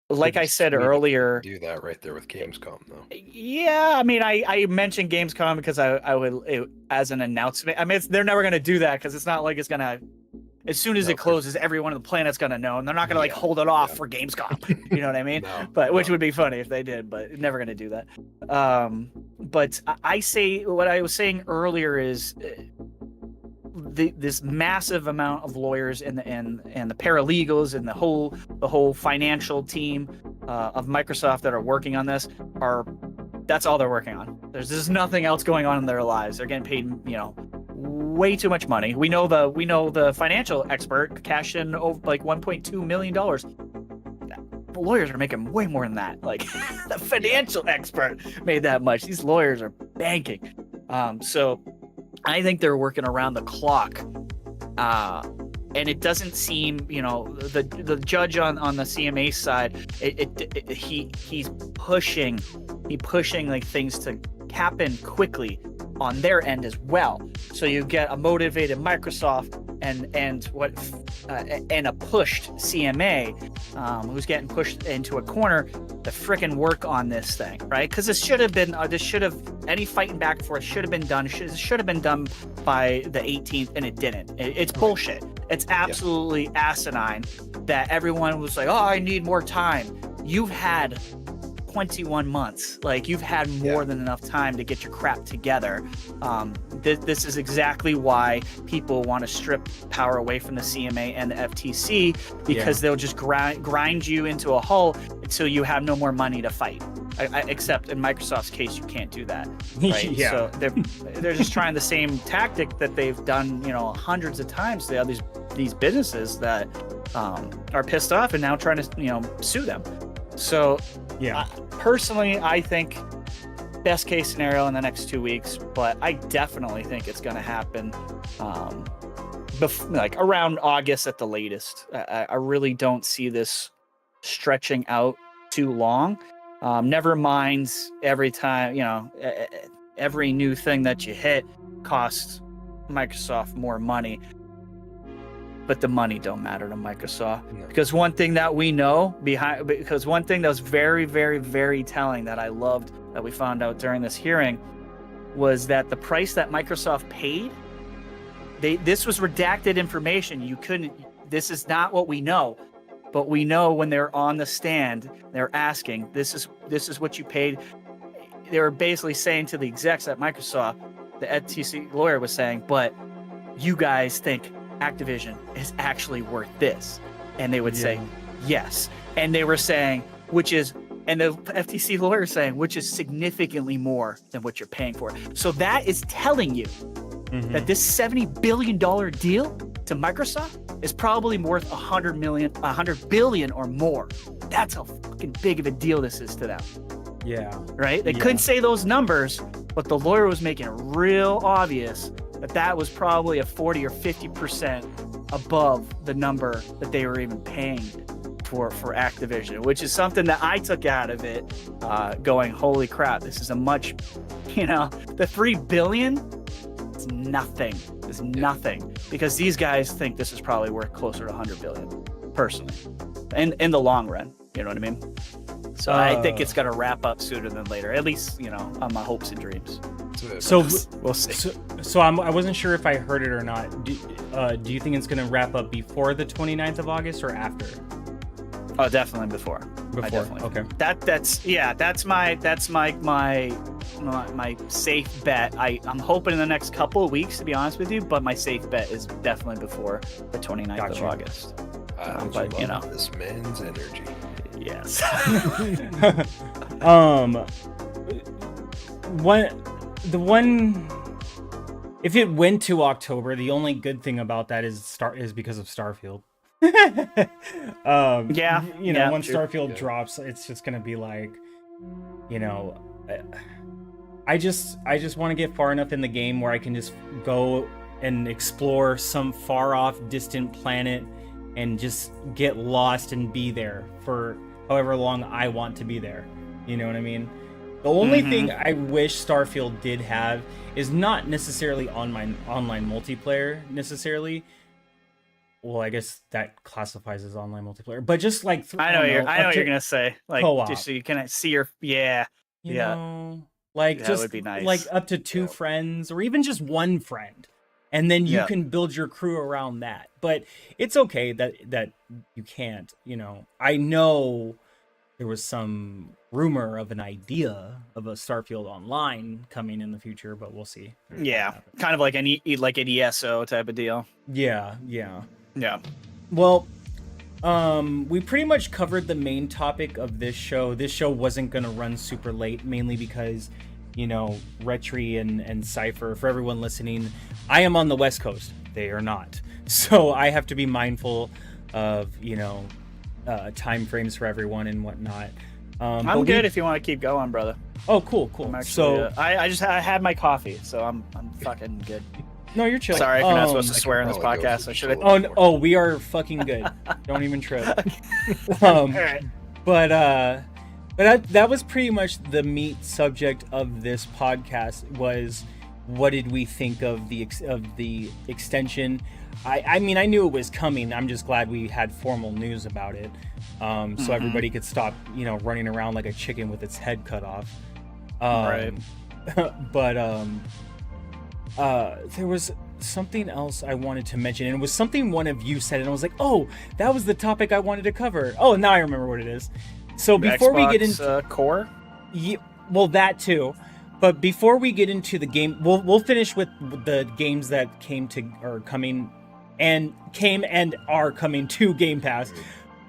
like I said earlier, do that right there with Gamescom, though. Yeah, I mean, I mentioned Gamescom because I would as an announcement. I mean, they're never going to do that because it's not like it's going to. As soon as it closes, everyone on the planet's going to know, and they're not going to hold it off for Gamescom. You know what I mean? Which would be funny if they did, but never going to do that. But I say what I was saying earlier is this massive amount of lawyers and the paralegals and the whole financial team of Microsoft that are working on this that's all they're working on. There's nothing else going on in their lives. They're getting paid, way too much money. We know the financial expert cashed in over like $1.2 million. The lawyers are making way more than that. Like, the financial expert made that much. These lawyers are banking. So I think they're working around the clock. And it doesn't seem, the judge on the CMA side, he's pushing like things to happen quickly on their end as well. So you get a motivated Microsoft and a pushed CMA who's getting pushed into a corner to frickin' work on this thing, right? Because any fighting back for it should have been done. Should have been done by the 18th, and it didn't. It's bullshit. It's absolutely asinine that everyone was like, oh, I need more time. You've had 21 months. Like, you've had more than enough time to get your crap together. This is exactly why people want to strip power away from the CMA and the FTC, because they'll just grind you into a hole until you have no more money to fight. Except in Microsoft's case, you can't do that. Right? So they're just trying the same tactic that they've done, hundreds of times. They have these businesses that are pissed off and now trying to sue them. So personally, I think best case scenario in the next 2 weeks, but I definitely think it's going to happen like around August at the latest. I really don't see this stretching out too long. Never mind, every time, every new thing that you hit costs Microsoft more money. But the money don't matter to Microsoft. Because one thing that we know because one thing that was very, very, very telling that I loved that we found out during this hearing was that the price that Microsoft paid, this was redacted information. This is not what we know, but we know when they're on the stand, they're asking, this is what you paid. were basically saying to the execs at Microsoft, the FTC lawyer was saying, but you guys think Activision is actually worth this? And they would say yes. And they were saying, and the FTC lawyer is saying, which is significantly more than what you're paying for. So that is telling you that this $70 billion deal to Microsoft is probably worth $100 billion or more. That's how fucking big of a deal this is to them. Yeah. Right? They couldn't say those numbers, but the lawyer was making it real obvious that was probably a 40 or 50% above the number that they were even paying for Activision, which is something that I took out of it, going, holy crap, this is a much, the $3 billion is nothing. It's nothing, because these guys think this is probably worth closer to $100 billion, personally, in the long run. You know what I mean? So I think it's gonna wrap up sooner than later. At least, on my hopes and dreams. So we'll see. So I wasn't sure if I heard it or not. Do you think it's gonna wrap up before the 29th of August or after? Oh, definitely before. Okay. That's my safe bet. I'm hoping in the next couple of weeks, to be honest with you, but my safe bet is definitely before the 29th of August. But this man's energy. Yes. If it went to October, the only good thing about that is because of Starfield. Once Starfield drops, it's just gonna be like, I just want to get far enough in the game where I can just go and explore some far off distant planet and just get lost and be there for however long I want to be there. You know what I mean? The only thing I wish Starfield did have is not necessarily online multiplayer necessarily. Well, I guess that classifies as online multiplayer, but just like I know what you're gonna say, like co-op. just so you can see your that just would be nice. Like up to two friends or even just one friend, and then you can build your crew around that. But it's okay that you can't. I know there was some rumor of an idea of a Starfield Online coming in the future, but we'll see. Yeah, kind of like an ESO type of deal. Yeah. Well, we pretty much covered the main topic of this show. This show wasn't going to run super late, mainly because, Retri and Cypher, for everyone listening, I am on the West Coast. They are not. So I have to be mindful of, time frames for everyone and whatnot. I'm good if you want to keep going, brother. Oh, cool. Actually, I had my coffee, so I'm fucking good. No, you're chill. Sorry if you're not supposed to swear in this podcast. I should have. Oh, we are fucking good. Don't even trip. All right. But that was pretty much the meat subject of this podcast. Was what did we think of the extension? I mean, I knew it was coming. I'm just glad we had formal news about it, so everybody could stop, running around like a chicken with its head cut off. Right. But there was something else I wanted to mention, and it was something one of you said, and I was like, oh, that was the topic I wanted to cover. Oh, now I remember what it is. So before we get into core, well, that too, but before we get into the game, we'll finish with the games that came and are coming to Game Pass.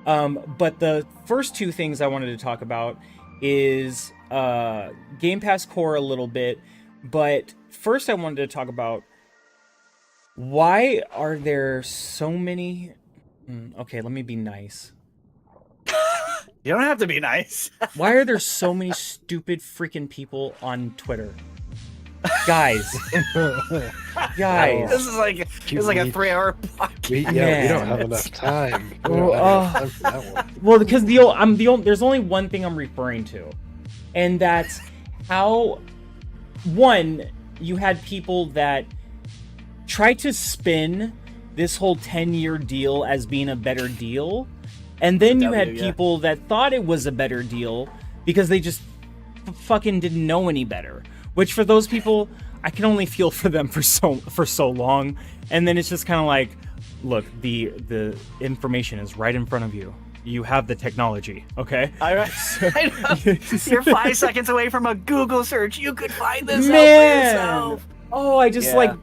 But the first two things I wanted to talk about is Game Pass Core a little bit, but first I wanted to talk about why are there so many... Okay, let me be nice. You don't have to be nice. Why are there so many stupid freaking people on Twitter? Guys. This is like a 3-hour podcast. We don't have enough time. We don't have enough time for that one. Well, because there's only one thing I'm referring to, and that's how, one, you had people that tried to spin this whole 10-year deal as being a better deal, and then you had people that thought it was a better deal because they just fucking didn't know any better. Which for those people, I can only feel for them for so long, and then it's just kind of like, look, the information is right in front of you. you have the technology, okay? I know. You're 5 seconds away from a Google search. You could find this out for Man! yourself. Oh, I just Yeah.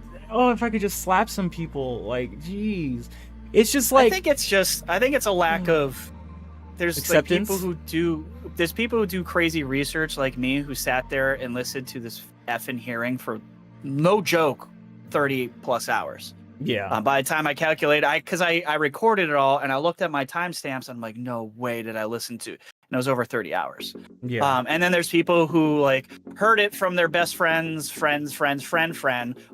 if I could just slap some people, like, jeez. It's just like... I think it's a lack of... There's acceptance? like there's people who do crazy research like me who sat there and listened to this effing hearing for, no joke, 30 plus hours. Yeah. By the time I calculate, because I recorded it all and I looked at my timestamps, and I'm like, no way did I listen to it. And it was over 30 hours. Yeah. And then there's people who like heard it from their best friend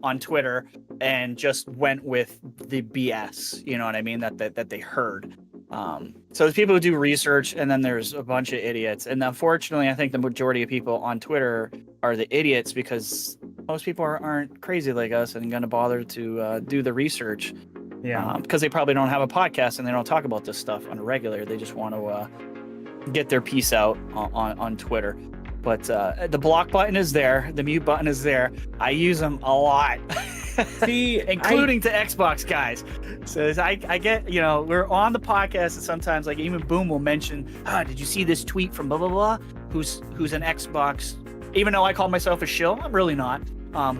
on Twitter and just went with the BS. You know what I mean? That they heard. So there's people who do research, and then there's a bunch of idiots. And unfortunately, I think the majority of people on Twitter are the idiots because most people aren't crazy like us and going to bother to do the research. Yeah. Because they probably don't have a podcast and they don't talk about this stuff on a regular. They just want to get their piece out on Twitter. But the block button is there. The mute button is there. I use them a lot. See, including to Xbox guys. So I get, we're on the podcast, and sometimes like even Boom will mention, did you see this tweet from blah blah blah? Who's an Xbox? Even though I call myself a shill, I'm really not.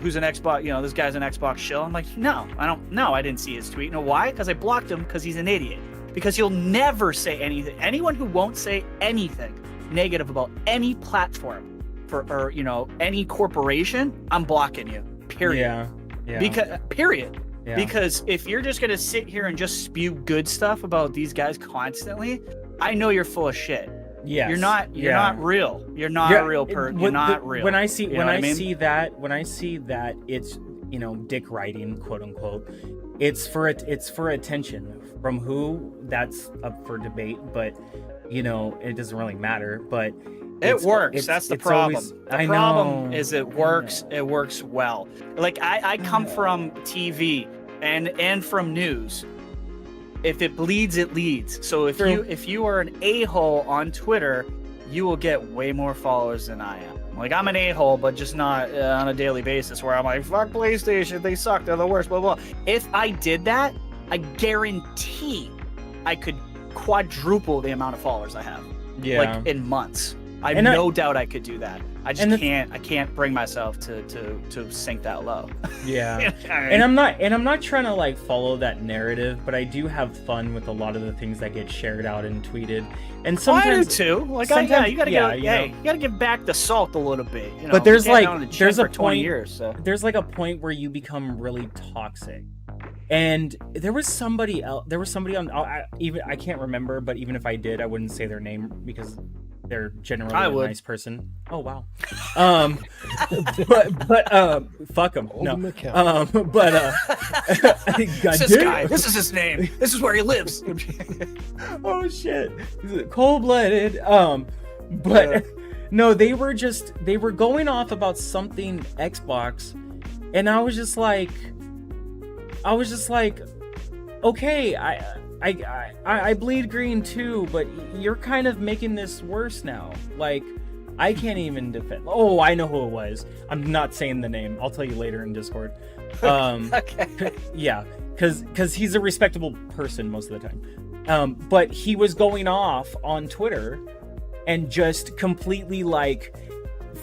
Who's an Xbox? This guy's an Xbox shill. I'm like, no, I don't. No, I didn't see his tweet. You know why? Because I blocked him because he's an idiot. Because he'll never say anything. Anyone who won't say anything negative about any platform or any corporation, I'm blocking you. Period. Yeah. Period. Yeah. Because if you're just gonna sit here and just spew good stuff about these guys constantly, I know you're full of shit. Yes. You're not real. You're not a real person. You're not real. When I see mean? that it's dick writing, quote unquote, it's for attention from who, that's up for debate, but it doesn't really matter. But it works. That's the problem. The problem is it works. I know. It works well. Like I come from TV and from news. If it bleeds, it leads. So if you are an a-hole on Twitter, you will get way more followers than I am. Like I'm an a-hole, but just not on a daily basis where I'm like, fuck PlayStation, they suck, they're the worst, blah blah. If I did that, I guarantee I could quadruple the amount of followers I have. Yeah. Like in months. I have no doubt I could do that. I just can't. I can't bring myself to sink that low. Yeah, and I'm not trying to like follow that narrative, but I do have fun with a lot of the things that get shared out and tweeted. And sometimes I do too. Like, you gotta give back the salt a little bit. But there's a 20 point. Years, so. There's like a point where you become really toxic. And there was somebody else. There was somebody on. I can't remember, but even if I did, I wouldn't say their name because they're generally a nice person. Oh wow. But fuck them. No. This guy. This is his name. This is where he lives. Oh shit. Cold-blooded. No, they were going off about something Xbox, and I was just like, okay, I bleed green too, but you're kind of making this worse now. Like, I can't even defend. Oh, I know who it was. I'm not saying the name. I'll tell you later in Discord. Okay. Yeah, because he's a respectable person most of the time. But he was going off on Twitter and just completely like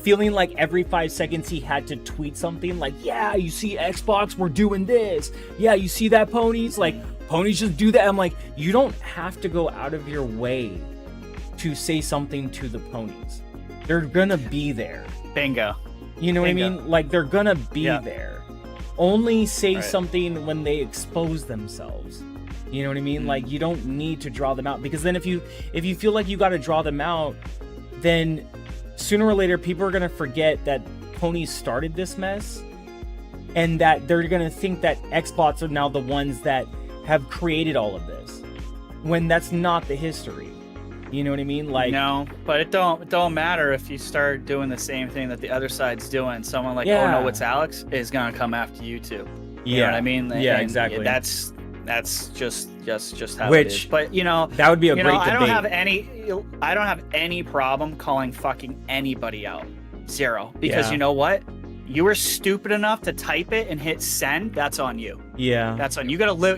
feeling like every 5 seconds he had to tweet something like, yeah, you see Xbox, we're doing this. Yeah, you see that, ponies? Like, ponies just do that. I'm like, you don't have to go out of your way to say something to the ponies. They're gonna be there. Bingo. You know what I mean? Like, they're gonna be there. Only say something when they expose themselves. You know what I mean? Like, you don't need to draw them out, because then if you feel like you got to draw them out, then sooner or later people are going to forget that ponies started this mess, and that they're going to think that Xbox are now the ones that have created all of this, when that's not the history. You know what I mean? Like, no, but it don't matter if you start doing the same thing that the other side's doing. Someone like, oh no, it's Alex, is going to come after you too. You know what I mean? Yeah, exactly. That's just how it is. But that would be a great debate. I don't have any problem calling fucking anybody out. Zero. Because you know what? you were stupid enough to type it and hit send, that's on you. Yeah. That's on you. Gotta live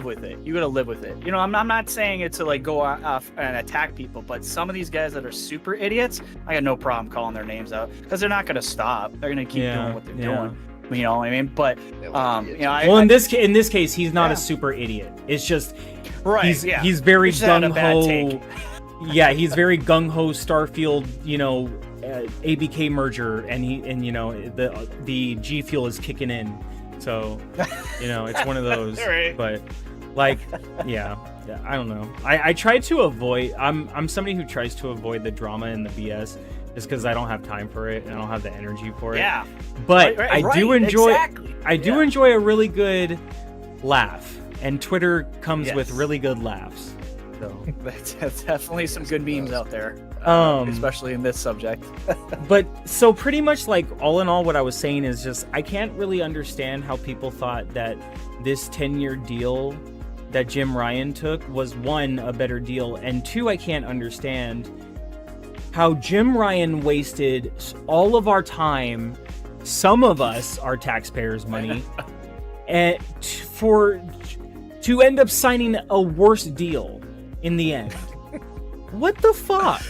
with it. You gotta live with it. You know, I'm not saying it to like go off and attack people, but some of these guys that are super idiots, I got no problem calling their names out because they're not gonna stop. They're gonna keep doing what they're doing. You know what I mean? But you know, in this case, he's not a super idiot. It's just he's very gung ho. Yeah, he's very gung ho Starfield, you know, ABK merger, and you know the G Fuel is kicking in, so you know it's one of those. Right. But like, yeah, I don't know. I try to avoid. I'm somebody who tries to avoid the drama and the BS, just because I don't have time for it and I don't have the energy for it. Yeah. But I do enjoy. Exactly. I do enjoy a really good laugh, and Twitter comes with really good laughs. So that's definitely some good memes out there, especially in this subject. But so pretty much like all in all, what I was saying is just I can't really understand how people thought that this 10-year deal that Jim Ryan took was, one, a better deal, and two, I can't understand how Jim Ryan wasted all of our time, some of us, our taxpayers' money, and to end up signing a worse deal in the end. What the fuck?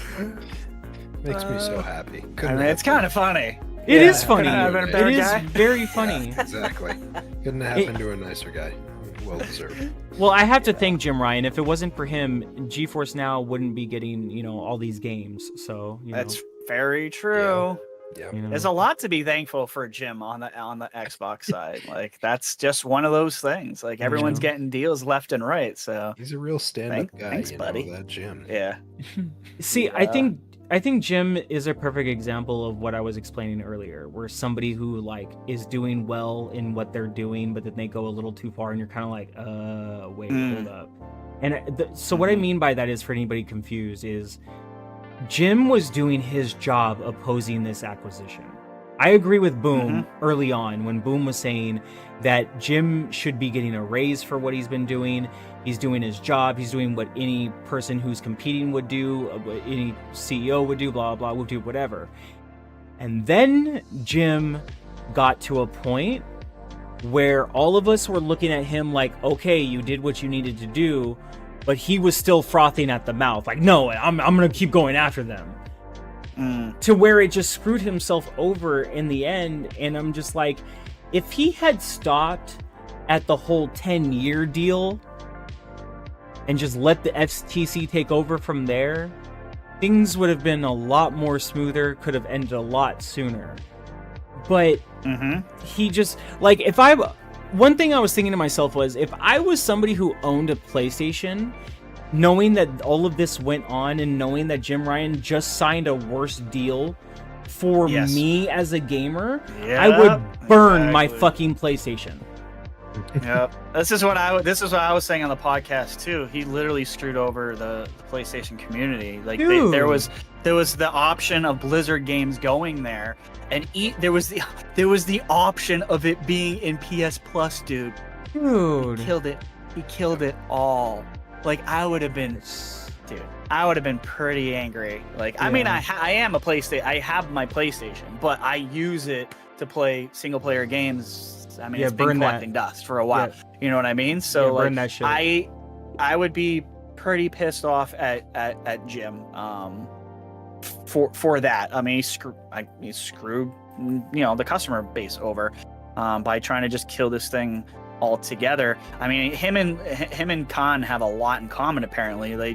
Makes me so happy. I mean, it's kind of funny. It is funny. It is very funny. Yeah, exactly. Couldn't have happened to a nicer guy. Well deserved. Well, I have to thank Jim Ryan. If it wasn't for him, GeForce Now wouldn't be getting, you know, all these games. So that's very true. Yeah. You know. There's a lot to be thankful for Jim on the Xbox side. Like that's just one of those things. Like everyone's getting deals left and right. So he's a real stand-up guy. Thanks, buddy. That Jim. Yeah. See, I think Jim is a perfect example of what I was explaining earlier, where somebody who like is doing well in what they're doing, but then they go a little too far, and you're kind of like, wait, hold up. And so what I mean by that is, for anybody confused, is Jim was doing his job opposing this acquisition. I agree with Boom early on when Boom was saying that Jim should be getting a raise for what he's been doing. He's doing his job. He's doing what any person who's competing would do, what any CEO would do, blah, blah, would do, whatever. And then Jim got to a point where all of us were looking at him like, okay, you did what you needed to do, but he was still frothing at the mouth. Like, no, I'm going to keep going after them. To where it just screwed himself over in the end. And I'm just like, if he had stopped at the whole 10-year deal and just let the FTC take over from there, things would have been a lot more smoother, could have ended a lot sooner. But he just, like, one thing I was thinking to myself was, if I was somebody who owned a PlayStation, knowing that all of this went on and knowing that Jim Ryan just signed a worse deal for me as a gamer, I would burn my fucking PlayStation. Yep. This is what I was saying on the podcast too. He literally screwed over the PlayStation community. Like there was the option of Blizzard games going there, and there was the option of it being in PS Plus, dude. Dude, he killed it all. Like I would have been pretty angry. Like I mean, I am a PlayStation. I have my PlayStation, but I use it to play single player games. I mean, it's been collecting dust for a while. Yeah. You know what I mean? So like, that shit. I would be pretty pissed off at Jim for that. I mean, he screwed the customer base over by trying to just kill this thing altogether. I mean, him and Khan have a lot in common. Apparently, they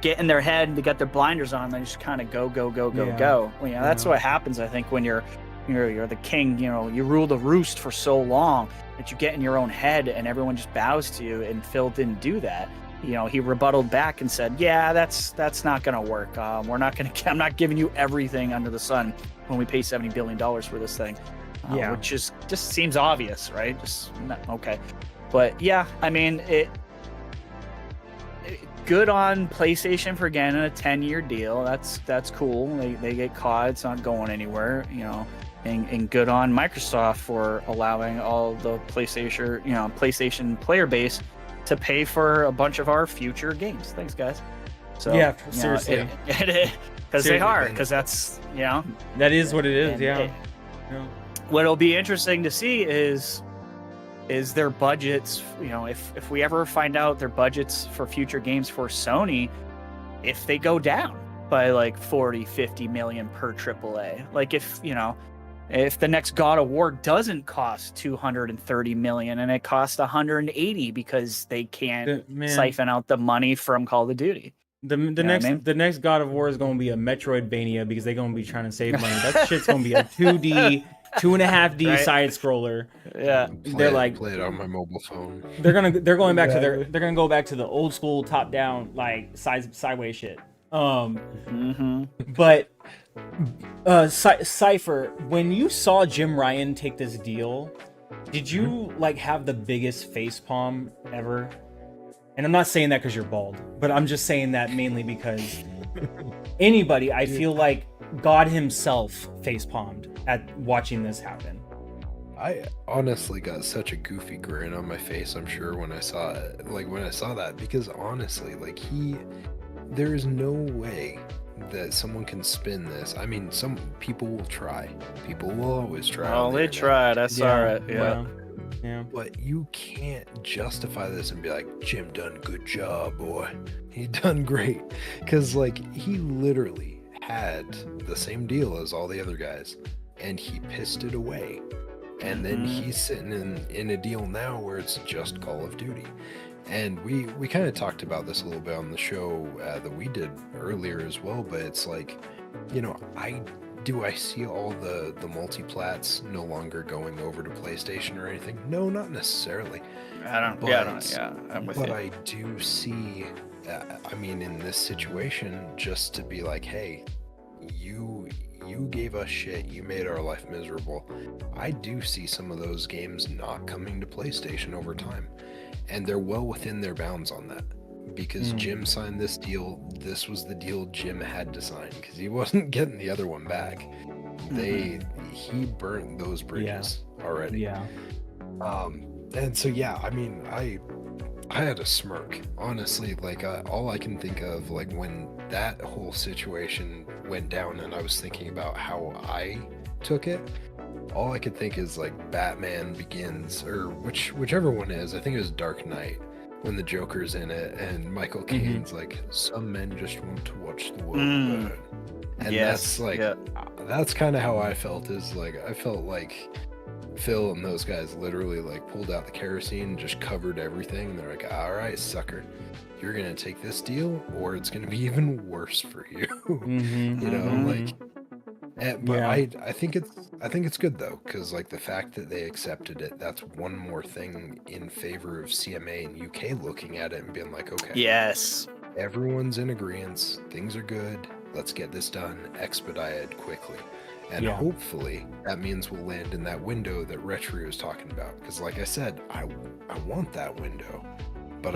get in their head, they got their blinders on, and they just kind of go. Well, that's what happens. I think when you're the king, you rule the roost for so long that you get in your own head and everyone just bows to you, and Phil didn't do that. He rebutted back and said, yeah, that's not going to work. I'm not giving you everything under the sun when we pay $70 billion for this thing. Which is just seems obvious, right? Okay. But yeah, I mean, good on PlayStation for getting a 10-year deal. That's cool. They get caught. It's not going anywhere, and good on Microsoft for allowing all the PlayStation player base to pay for a bunch of our future games. Thanks, guys. So yeah, seriously, because they are, because that's that is what it is. what'll be interesting to see is their budgets. You know, if we ever find out their budgets for future games for Sony, if they go down by like 40-50 million per AAA, like if the next God of War doesn't cost 230 million and it costs 180 because they can't siphon out the money from Call of Duty. The next God of War is going to be a Metroidvania because they're going to be trying to save money. That shit's going to be a 2D, 2.5D right? side scroller. Yeah, play it on my mobile phone. They're going back to they're gonna go back to the old school top down like sideways shit. But Cypher, when you saw Jim Ryan take this deal, did you like have the biggest facepalm ever? And I'm not saying that because you're bald, but I'm just saying that mainly because anybody, I feel like God himself facepalmed at watching this happen. I honestly got such a goofy grin on my face, I'm sure, when I saw it. Like, when I saw that, because honestly, like, there is no way that someone can spin this. I mean, some people will try. People will always try. Oh, they tried. I saw it. Yeah. Yeah. But you can't justify this and be like, Jim done good job, boy. He done great. Because, like, he literally had the same deal as all the other guys, and he pissed it away. And then he's sitting in a deal now where it's just Call of Duty. And we kind of talked about this a little bit on the show that we did earlier as well, but it's like, you know, I see all the multiplats no longer going over to PlayStation or anything? No, not necessarily. I'm with you. But I do see, I mean, in this situation, just to be like, hey, you gave us shit, you made our life miserable. I do see some of those games not coming to PlayStation over time. And they're well within their bounds on that. Because Jim signed this deal. This was the deal Jim had to sign because he wasn't getting the other one back. He burnt those bridges already. Yeah. And so I mean, I had a smirk, honestly. Like all I can think of, like when that whole situation went down, and I was thinking about how I took it. All I could think is like Batman Begins, or whichever one is. I think it was Dark Knight. When the Joker's in it and Michael Caine's like, some men just want to watch the world burn. And that's like, that's kind of how I felt, is like, I felt like Phil and those guys literally like pulled out the kerosene and just covered everything. And they're like, all right, sucker, you're going to take this deal or it's going to be even worse for you. You know, like, but I think it's good though, because like the fact that they accepted it, that's one more thing in favor of CMA and UK looking at it and being like, okay, yes, everyone's in agreement, things are good, let's get this done expedited quickly. And hopefully that means we'll land in that window that Retro was talking about, because like I said, I want that window, but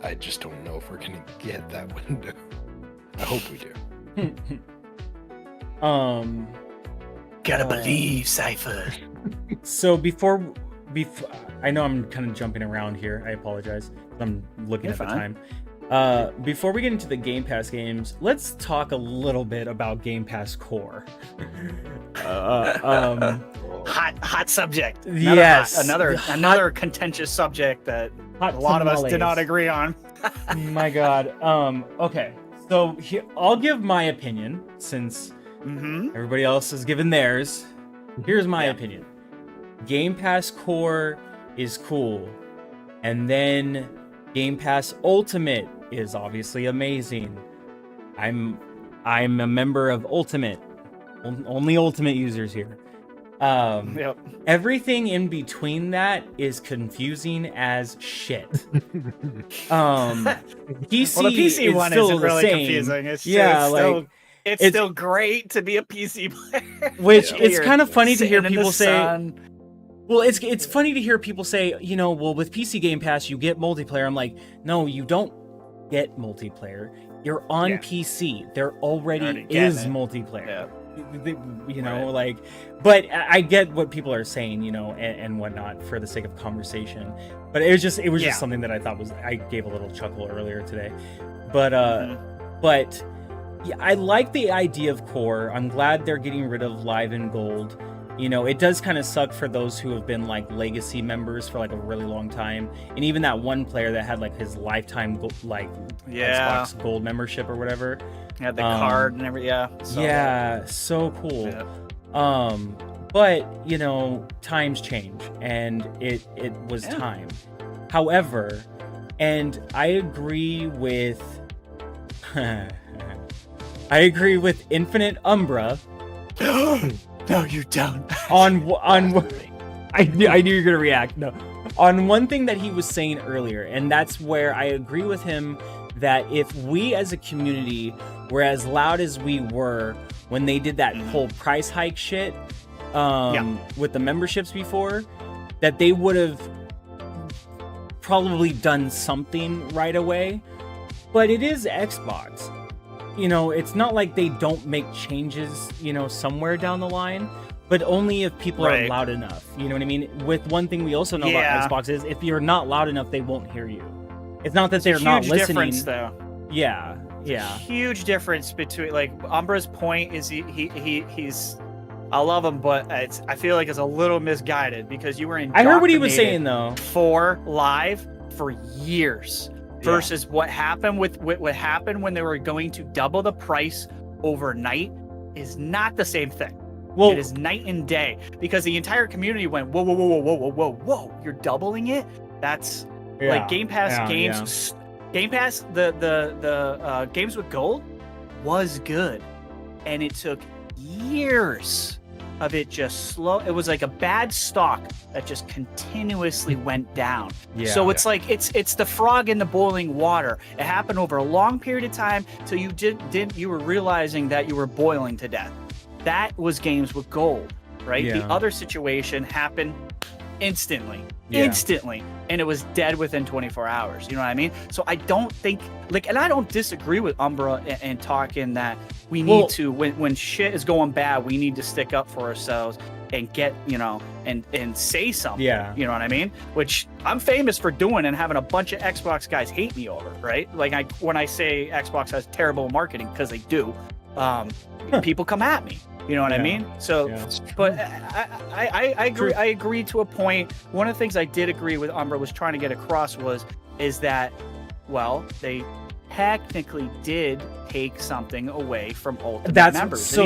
I just don't know if we're gonna get that window. I hope we do. Gotta believe, Cypher. So before I know I'm kind of jumping around here. I apologize. I'm looking at the time. Before we get into the Game Pass games, let's talk a little bit about Game Pass Core. Hot subject. Another contentious subject that a lot of us did not agree on. My God. Okay. So I'll give my opinion since everybody else has given theirs. Here's my opinion. Game Pass Core is cool. And then Game Pass Ultimate is obviously amazing. I'm a member of Ultimate. Only Ultimate users here. Everything in between that is confusing as shit. PC, well, the PC one isn't really confusing. It's still great to be a PC player. Which it's kind of funny to hear people say. Well, it's funny to hear people say, you know, well, with PC Game Pass you get multiplayer. I'm like, no, you don't get multiplayer. You're on PC. There already is multiplayer. Yeah. You know, like, but I get what people are saying, you know, and whatnot for the sake of conversation. But it was just something that I thought I gave a little chuckle earlier today. But yeah, I like the idea of Core. I'm glad they're getting rid of Live and Gold. You know, it does kind of suck for those who have been like legacy members for like a really long time, and even that one player that had like his lifetime Xbox Gold membership or whatever. Had the card and everything. Yeah. So cool. Yeah. But you know, times change, and it was time. However, and I agree with Infinite Umbra. No, you don't. I knew you were gonna react. No, on one thing that he was saying earlier, and that's where I agree with him, that if we as a community were as loud as we were when they did that whole price hike shit with the memberships before, that they would have probably done something right away. But it is Xbox. You know, it's not like they don't make changes, you know, somewhere down the line, but only if people are loud enough. You know what I mean? With one thing we also know about Xbox is if you're not loud enough, they won't hear you. It's not that they're not listening. Difference, though. Yeah. Huge difference between, like, Umbra's point is he's I love him, but I feel like it's a little misguided because you were in. I heard what he was saying though. For live for years. Versus what happened what happened when they were going to double the price overnight is not the same thing. Well, it is night and day because the entire community went, whoa, you're doubling it? That's like Game Pass games. Game Pass, the games with gold was good, and it took years of it just slow. It was like a bad stock that just continuously went down. So it's like it's the frog in the boiling water. It happened over a long period of time till you were realizing that you were boiling to death. That was games with gold, right? The other situation happened instantly, and it was dead within 24 hours. You know what I mean? So I don't think and I don't disagree with Umbra and talking that we need to, when shit is going bad, we need to stick up for ourselves and get, you know, and say something. You know what I mean? Which I'm famous for doing and having a bunch of Xbox guys hate me over, right? Like when I say Xbox has terrible marketing, because they do, people come at me. You know what I mean? So, but I agree. I agree to a point. One of the things I did agree with Umbra was trying to get across is that, well, they technically did take something away from Ultimate members. So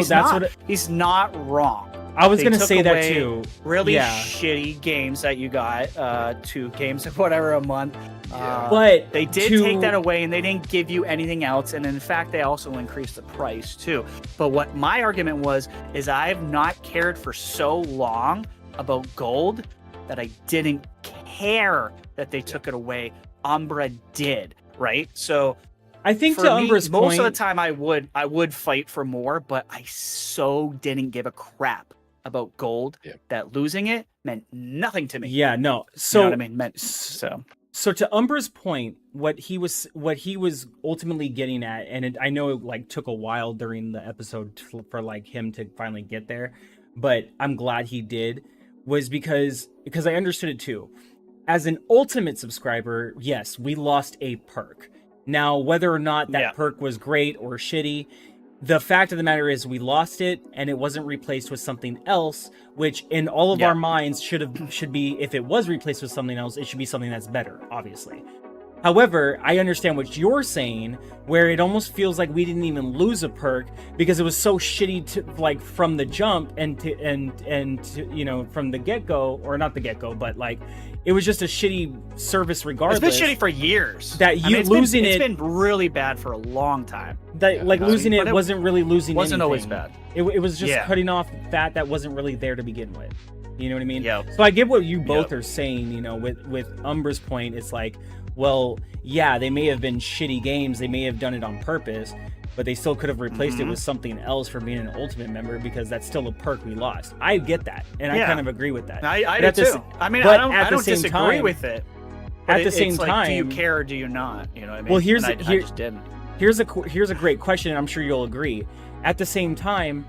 he's not wrong. I was going to say that too. Really shitty games that you got, 2 games of whatever a month. But they did take that away, and they didn't give you anything else. And in fact, they also increased the price too. But what my argument is I have not cared for so long about gold that I didn't care that they took it away. Umbra did, right? So I think to Umbra's point, most of the time I would fight for more, but I so didn't give a crap about gold that losing it meant nothing to me. Yeah, no. So you know what I mean? So to Umbra's point, what he was ultimately getting at, and I know it like took a while during the episode for like him to finally get there, but I'm glad he did, was because I understood it too. As an Ultimate subscriber, yes, we lost a perk. Now, whether or not that perk was great or shitty, the fact of the matter is we lost it, and it wasn't replaced with something else, which in all of our minds should be, if it was replaced with something else, it should be something that's better, obviously. However, I understand what you're saying, where it almost feels like we didn't even lose a perk because it was so shitty to, like, from the jump and you know, from the get-go, or not the get-go, but like it was just a shitty service regardless. It's been shitty for years. It's been really bad for a long time. That losing it wasn't really losing. Wasn't anything. Always bad. It was just cutting off fat that wasn't really there to begin with. You know what I mean? Yeah. So I get what you both are saying. You know, with Umbra's point, it's like, well, yeah, they may have been shitty games. They may have done it on purpose, but they still could have replaced it with something else for being an Ultimate member, because that's still a perk we lost. I get that, and I kind of agree with that. I do too. I mean, I don't disagree with it. At the same time, do you care or do you not? You know what I mean? Well, I just didn't. Here's a great question, and I'm sure you'll agree. At the same time,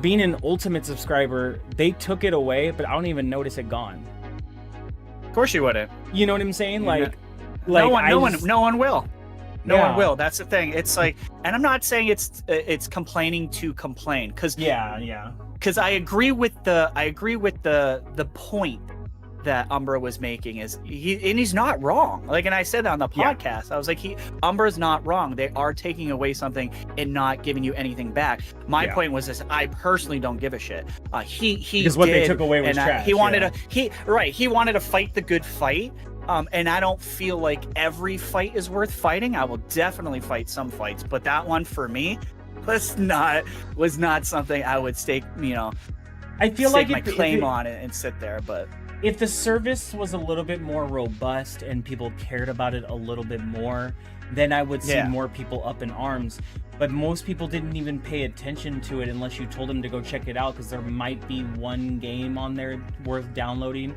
being an Ultimate subscriber, they took it away, but I don't even notice it gone. Of course you wouldn't. You know what I'm saying? Like no one will. No Yeah. one will. That's the thing. It's like, and I'm not saying it's complaining to complain, because I agree with the point that Umbra was making, is he's not wrong. Like, and I said that on the podcast. I was like, Umbra's not wrong. They are taking away something and not giving you anything back. My point was this: I personally don't give a shit. He because what they took away was trash. He wanted he wanted to fight the good fight. And I don't feel like every fight is worth fighting. I will definitely fight some fights, but that one for me was not something I would stake. I feel like my claim on it and sit there. But if the service was a little bit more robust and people cared about it a little bit more, then I would see more people up in arms. But most people didn't even pay attention to it unless you told them to go check it out, because there might be one game on there worth downloading.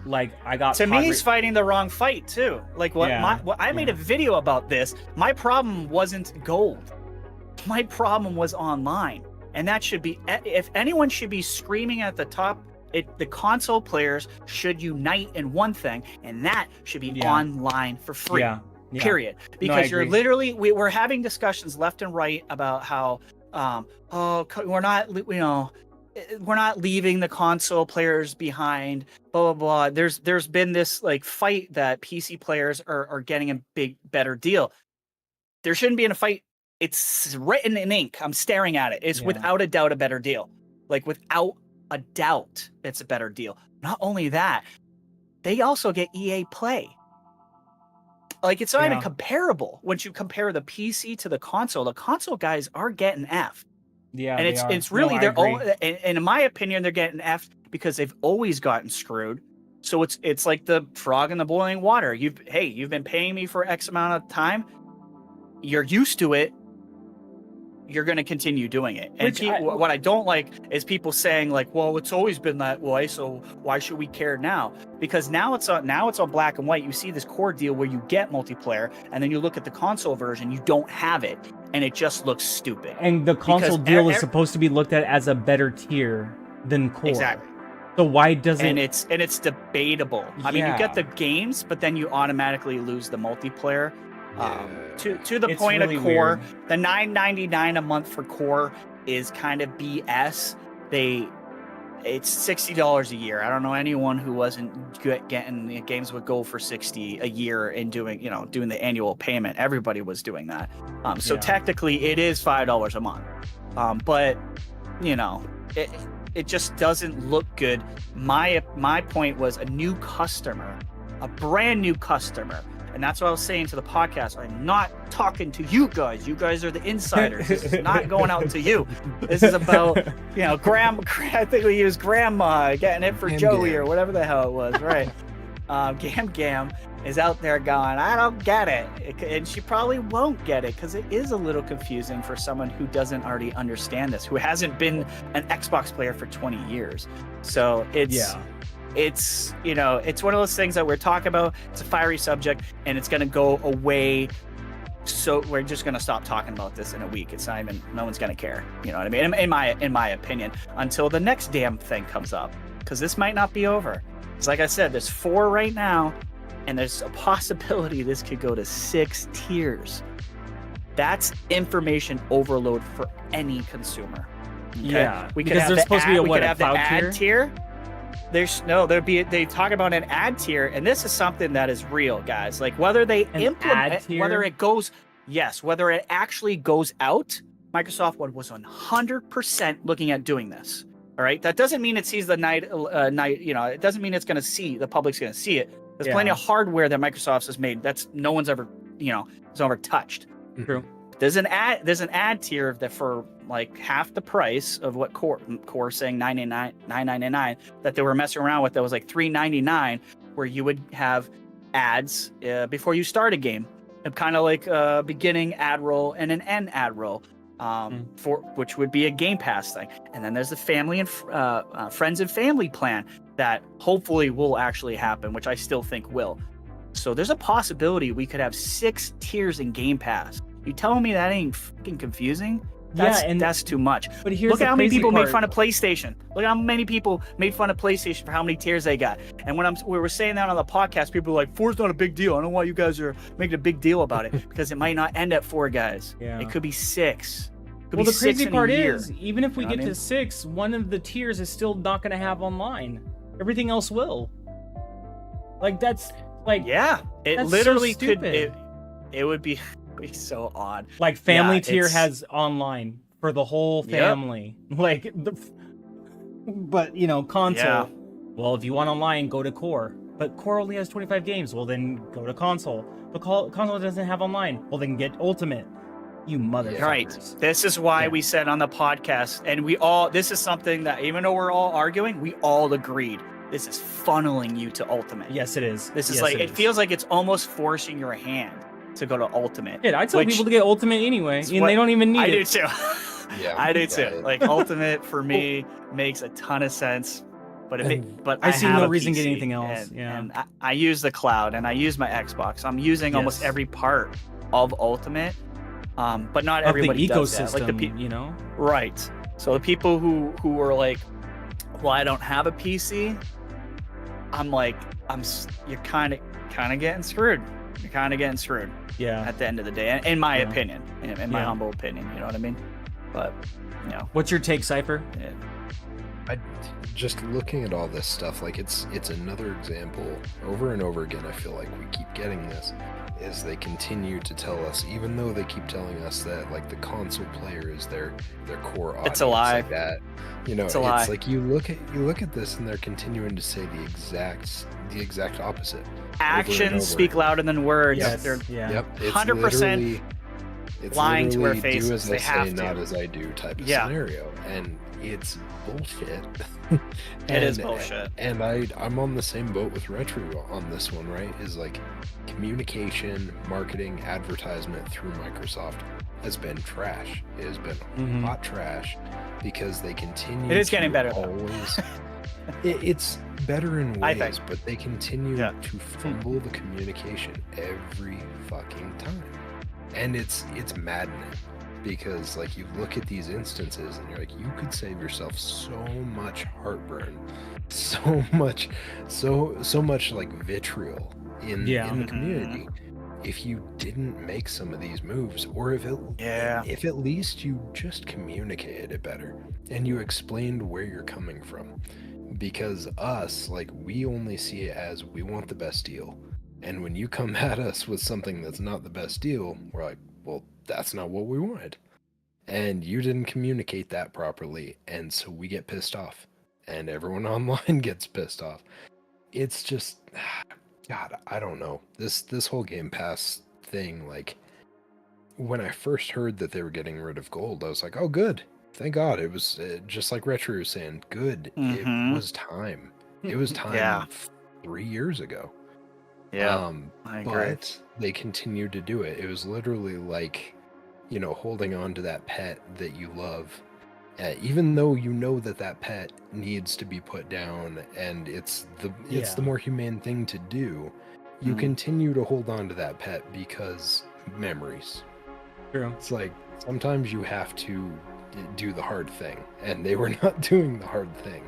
Like I got to me, he's fighting the wrong fight too. Like I made a video about this. My problem wasn't gold. My problem was online, and that should be, if anyone should be screaming at the top, the console players should unite in one thing, and that should be online for free. Period. Because you're literally, we're having discussions left and right about how we're not leaving the console players behind, blah blah blah. There's been this like fight that PC players are getting a better deal. There shouldn't be in a fight. It's written in ink. I'm staring at it. It's without a doubt a better deal. Like, without a doubt, it's a better deal. Not only that, they also get EA Play. Like, it's not even comparable. Once you compare the PC to the console guys are getting F. Yeah, and it's really their own. And in my opinion, they're getting F because they've always gotten screwed. So it's like the frog in the boiling water. You've been paying me for X amount of time. You're used to it. You're going to continue doing it. And what I don't like is people saying like, well, it's always been that way, so why should we care now? Because now it's all black and white. You see this core deal where you get multiplayer, and then you look at the console version, you don't have it, and it just looks stupid. And the console deal is supposed to be looked at as a better tier than core. Exactly. So why doesn't and it's debatable. I mean, you get the games, but then you automatically lose the multiplayer. To the point really of core, weird. The $9.99 a month for core is kind of BS. It's $60 a year. I don't know anyone who wasn't getting the games would go for $60 a year and doing the annual payment. Everybody was doing that. So technically it is $5 a month. But it just doesn't look good. My point was a new customer, a brand new customer. And that's what I was saying to the podcast. I'm not talking to you guys. You guys are the insiders. This is not going out to you. This is about, grandma. I think we used grandma getting it for Joey or whatever the hell it was, right? Gam is out there going, I don't get it. And she probably won't get it because it is a little confusing for someone who doesn't already understand this, who hasn't been an Xbox player for 20 years. So it's one of those things that we're talking about. It's a fiery subject, and it's going to go away. So we're just going to stop talking about this in a week. It's not even, no one's going to care. You know what I mean? In my opinion, until the next damn thing comes up, because this might not be over. It's like I said, there's 4 right now, and there's a possibility this could go to 6 tiers. That's information overload for any consumer. Okay? Yeah, because there's supposed to be a cloud tier. They talk about an ad tier, and this is something that is real, guys. Like, whether they implement, whether it actually goes out, Microsoft was 100% looking at doing this. All right, that doesn't mean it sees the night. It doesn't mean the public's going to see it. There's plenty of hardware that Microsoft has made that's no one's ever, has ever touched. True. There's an ad tier that for like half the price of what core saying $9.99 that they were messing around with, that was like $3.99, where you would have ads before you start a game, kind of like a beginning ad roll and an end ad roll, for which would be a Gamepass thing. And then there's the family and friends and family plan that hopefully will actually happen, which I still think will. So there's a possibility we could have 6 tiers in Game Pass. You telling me that ain't fucking confusing? That's too much. But here's look at how many people part. made fun of PlayStation. Look at how many people made fun of PlayStation for how many tiers they got. And when we were saying that on the podcast, people were like, 4's not a big deal. I don't know why you guys are making a big deal about it, because it might not end at 4, guys. Yeah. It could be 6. Well, the crazy part is, even if we get to 6, one of the tiers is still not going to have online. Everything else will. Like, that's like, yeah, it that's literally so could. It would be so odd. Like, family tier has online for the whole family. Yep. Like, but you know, console. Yeah. Well, if you want online, go to core. But core only has 25 games. Well, then go to console. But console doesn't have online. Well, then get ultimate. You motherfuckers. Right. This is why we said on the podcast, and this is something that even though we're all arguing, we all agreed. This is funneling you to ultimate. Yes, it is. This is it feels like it's almost forcing your hand to go to ultimate. Yeah, I tell people to get ultimate anyway, and they don't even need it. I do too. Yeah, I do too. Like, ultimate for me makes a ton of sense, but I see no reason to get anything else. And I use the cloud, and I use my Xbox. I'm using almost every part of ultimate, but not everybody does that. Like you know, right? So the people who are like, well, I don't have a PC. I'm like, you're kind of getting screwed. You're kind of getting screwed. Yeah. At the end of the day, in my opinion, in my humble opinion, you know what I mean? But, you know. What's your take, Cypher? Yeah. I just looking at all this stuff, like it's another example over and over again. I feel like we keep getting this, is they continue to tell us, even though they keep telling us that like the console player is their core audience. It's a lie. Like that. You know, it's like you look at this and they're continuing to say the exact opposite. Actions speak louder than words. Yes. They're 100% lying to our faces. Do as they I have say, to. not as I do type of scenario, and it's bullshit. It is bullshit. And I'm on the same boat with Retro on this one, right? Is like communication, marketing, advertisement through Microsoft has been trash. It has been hot trash because they continue. It is getting better. Always. It's better in ways, but they continue to fumble the communication every fucking time, and it's maddening. Because like you look at these instances and you're like, you could save yourself so much heartburn, so much like vitriol in the community if you didn't make some of these moves, or if at least you just communicated it better and you explained where you're coming from. Because us, like, we only see it as we want the best deal, and when you come at us with something that's not the best deal, we're like, well, that's not what we wanted. And you didn't communicate that properly, and so we get pissed off. And everyone online gets pissed off. It's just, God, I don't know. This whole Game Pass thing, like, when I first heard that they were getting rid of gold, I was like, oh, good. Thank God. It was just like Retro was saying, good. It was time. It was time 3 years ago. Yeah, I agree. But they continued to do it. It was literally like, you know, holding on to that pet that you love, even though you know that pet needs to be put down, and it's the more humane thing to do. You continue to hold on to that pet because memories. True. It's like sometimes you have to do the hard thing, and they were not doing the hard thing.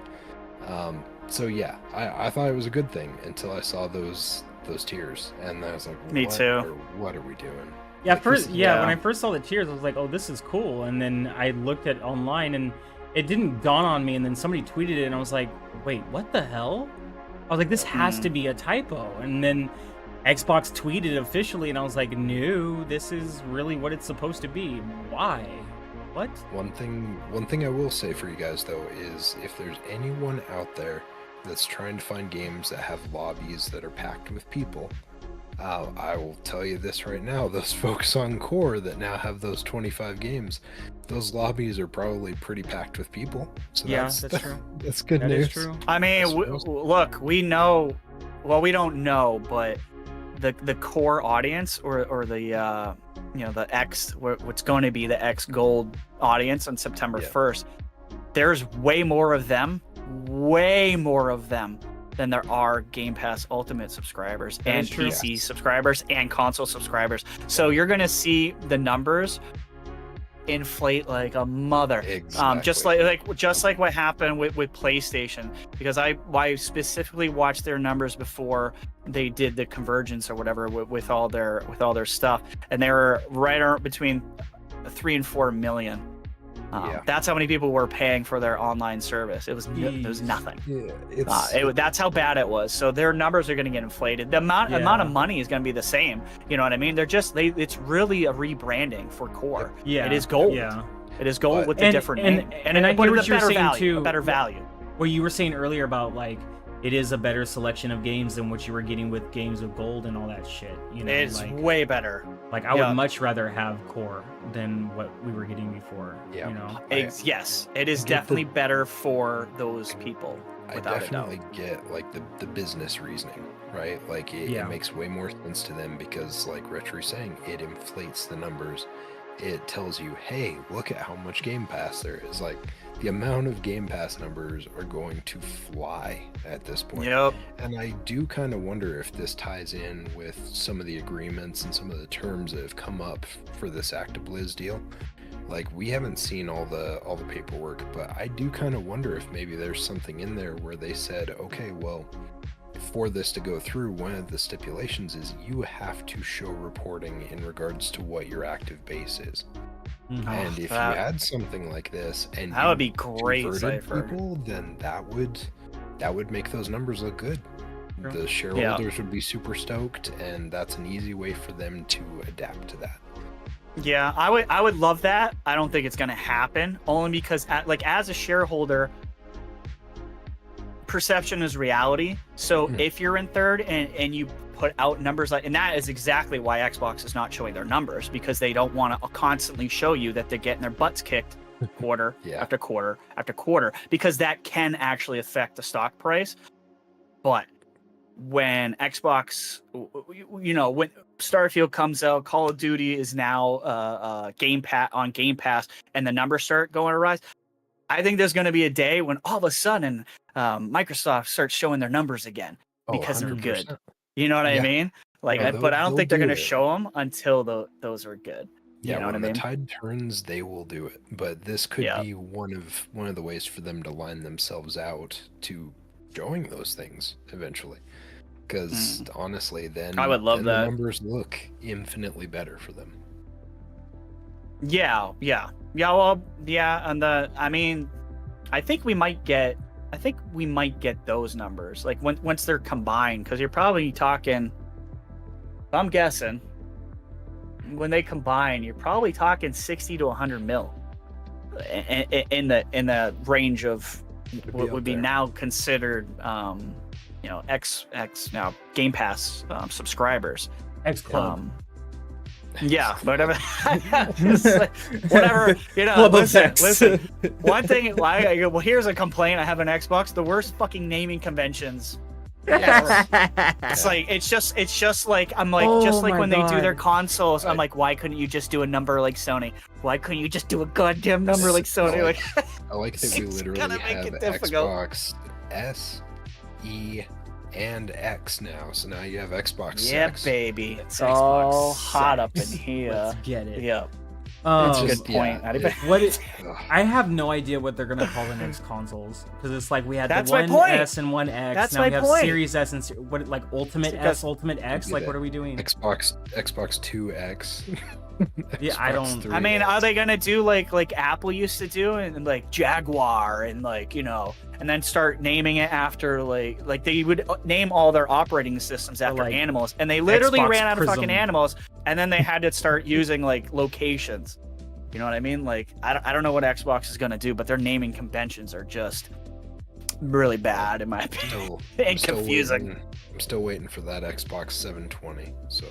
So yeah, I thought it was a good thing until I saw those tiers, and I was like, me too. What are we doing? Yeah, like, when I first saw the tiers, I was like, oh, this is cool. And then I looked at online, and it didn't dawn on me. And then somebody tweeted it, and I was like, wait, what the hell? I was like, this has to be a typo. And then Xbox tweeted officially, and I was like, no, this is really what it's supposed to be. Why? What? One thing I will say for you guys, though, is if there's anyone out there that's trying to find games that have lobbies that are packed with people, I will tell you this right now, those folks on Core that now have those 25 games, those lobbies are probably pretty packed with people. So that's true. That's good news. That is true. I mean, look, we know, well, we don't know, but the core audience or the the X, what's going to be the X Gold audience on September 1st, there's way more of them than there are Game Pass Ultimate subscribers and PC subscribers and console subscribers. So you're going to see the numbers inflate like a mother. Exactly. Just like what happened with PlayStation, because I specifically watched their numbers before they did the convergence or whatever with all their stuff, and they were right around between 3 and 4 million. That's how many people were paying for their online service. It was nothing. Yeah, that's how bad it was. So their numbers are going to get inflated. The amount of money is going to be the same. You know what I mean? It's really a rebranding for Core. Yeah, it is gold. Yeah, it is gold with a different name, and I get what you're saying value, too. A better value. What you were saying earlier about like it is a better selection of games than what you were getting with games of gold and all that shit. You know, it's like, way better. Like I would much rather have Core than what we were getting before. Yeah. You know? Yes, it is definitely better for those people. I definitely get like the business reasoning, right? Like it makes way more sense to them because, like Retro's saying, it inflates the numbers. It tells you, hey, look at how much Game Pass there is. Like the amount of Game Pass numbers are going to fly at this point. Yep. And I do kind of wonder if this ties in with some of the agreements and some of the terms that have come up for this ActiBliz deal. Like we haven't seen all the paperwork, but I do kind of wonder if maybe there's something in there where they said, okay, well, for this to go through, one of the stipulations is you have to show reporting in regards to what your active base is. And if you had something like this and that would be great, people, then that would make those numbers look good. Sure. The shareholders would be super stoked, and that's an easy way for them to adapt to that. Yeah, I would love that. I don't think it's going to happen, only because as a shareholder, perception is reality. So if you're in third and you put out numbers and that is exactly why Xbox is not showing their numbers, because they don't want to constantly show you that they're getting their butts kicked quarter after quarter after quarter, because that can actually affect the stock price. But when Xbox, when Starfield comes out, Call of Duty is now on Game Pass, and the numbers start going to rise, I think there's going to be a day when all of a sudden Microsoft starts showing their numbers again because they're good. You know what I mean? But I don't think they're going to show them until those are good. Yeah, you know when what I mean? the tide turns, they will do it. But this could be one of the ways for them to line themselves out to showing those things eventually. Because honestly, then I would love that. The numbers look infinitely better for them. Yeah. And I think we might get those numbers like once they're combined, because you're probably talking, I'm guessing, when they combine, you're probably talking 60 to 100 mil in the range of what would be now considered X now Game Pass subscribers. X Club. Yeah, whatever. Whatever, listen. One thing, well, here's a complaint. I have an Xbox. The worst fucking naming conventions. It's just like I'm like, just like when they do their consoles, I'm like, why couldn't you just do a number like Sony? Why couldn't you just do a goddamn number like Sony? I like that we literally have Xbox S, E, and X now. So now you have Xbox. Yeah, baby. It's all hot up in here. Let's get it. Yep. That's a good point. I have no idea what they're gonna call the next consoles, because it's like we had the one S and one X. Now we have Series S and Ultimate S, Ultimate X. Like, what are we doing? Xbox 2X. Yeah, I don't. 3X. I mean, are they gonna do like Apple used to do, and like Jaguar, and and then start naming it after like they would name all their operating systems after animals, and they literally ran out of fucking animals, and then they had to start using like locations. You know what I mean? Like I don't know what Xbox is gonna do, but their naming conventions are just really bad in my opinion, and confusing. I'm still waiting for that Xbox 720. So.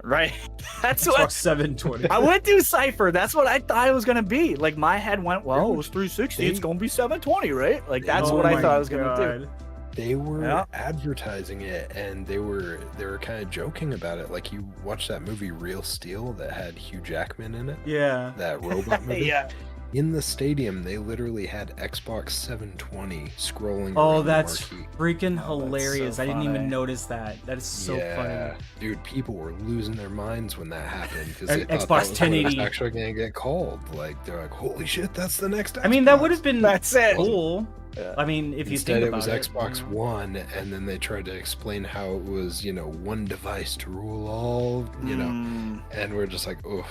Right, that's Xbox what 720. I would do Cypher. That's what I thought it was gonna be. Like my head went, well, it was 360. It's gonna be 720, right? Like that's what I thought I was gonna do. They were advertising it, and they were kind of joking about it. Like, you watched that movie Real Steel that had Hugh Jackman in it? Yeah. That robot movie? Yeah. In the stadium, they literally had Xbox 720 scrolling. Oh, around that's the marquee. freaking hilarious! so I didn't even funny. notice that. That is so funny. Dude, people were losing their minds when that happened because they Xbox thought that was when it was 1080. actually going to get called. Like, they're like, "Holy shit, that's the next Xbox." I mean, that would have been That's it. cool. Yeah. I mean, if you Instead, think it about was it, Xbox One, and then they tried to explain how it was, one device to rule all, and we're just like, oh,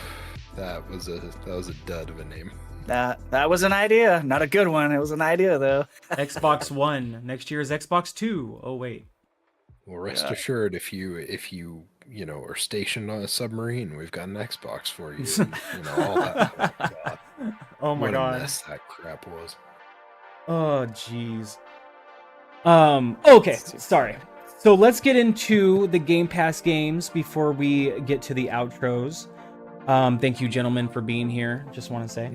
that was a dud of a name. That was an idea, not a good one. It was an idea though. Xbox One. Next year is Xbox 2. Oh wait. Well, rest assured, if you are stationed on a submarine, we've got an Xbox for you. And, all that. Oh my what god. a mess that crap was. Oh jeez. Okay, sorry. So let's get into the Game Pass games before we get to the outros. Thank you, gentlemen, for being here. Just want to say.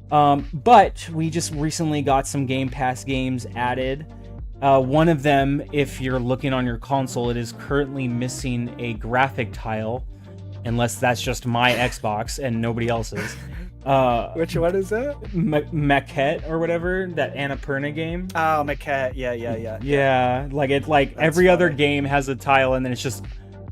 But we just recently got some Game Pass games added. One of them, if you're looking on your console, it is currently missing a graphic tile, unless that's just my Xbox and nobody else's. Which one is that? Maquette or whatever, that Annapurna game. Oh, Maquette. Yeah. Yeah, like every other game has a tile, and then it's just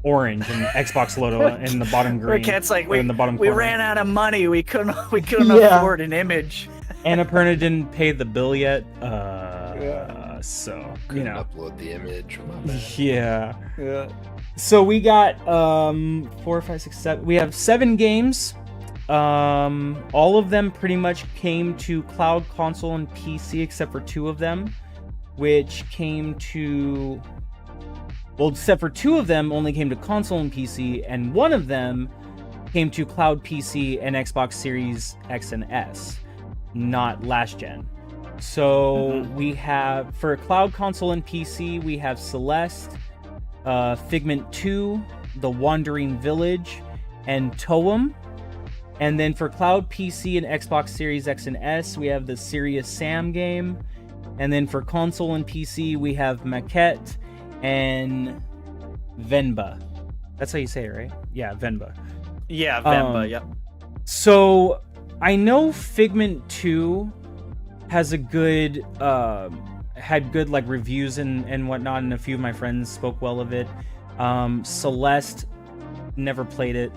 orange and Xbox logo in the bottom green. Maquette's like in the bottom we corner. ran out of money. We couldn't afford an image. Annapurna didn't pay the bill yet. So Couldn't upload the image. My bad. Yeah. So we got 4, 5, 6, 7. We have 7 games. All of them pretty much came to cloud, console, and PC, except for 2 of them, which came to... Well, except for 2 of them only came to console and PC, and 1 of them came to cloud, PC, and Xbox Series X and S, not last gen. So we have, for cloud, console, and PC, we have Celeste, Figment 2, The Wandering Village, and Toem. And then for cloud, PC, and Xbox Series X and S, we have the Serious Sam game. And then for console and PC, we have Maquette and Venba. That's how you say it, right? Yeah, Venba. Yeah, Venba, yep. So I know Figment 2 has a good had good like reviews and whatnot, and a few of my friends spoke well of it. Celeste, never played it.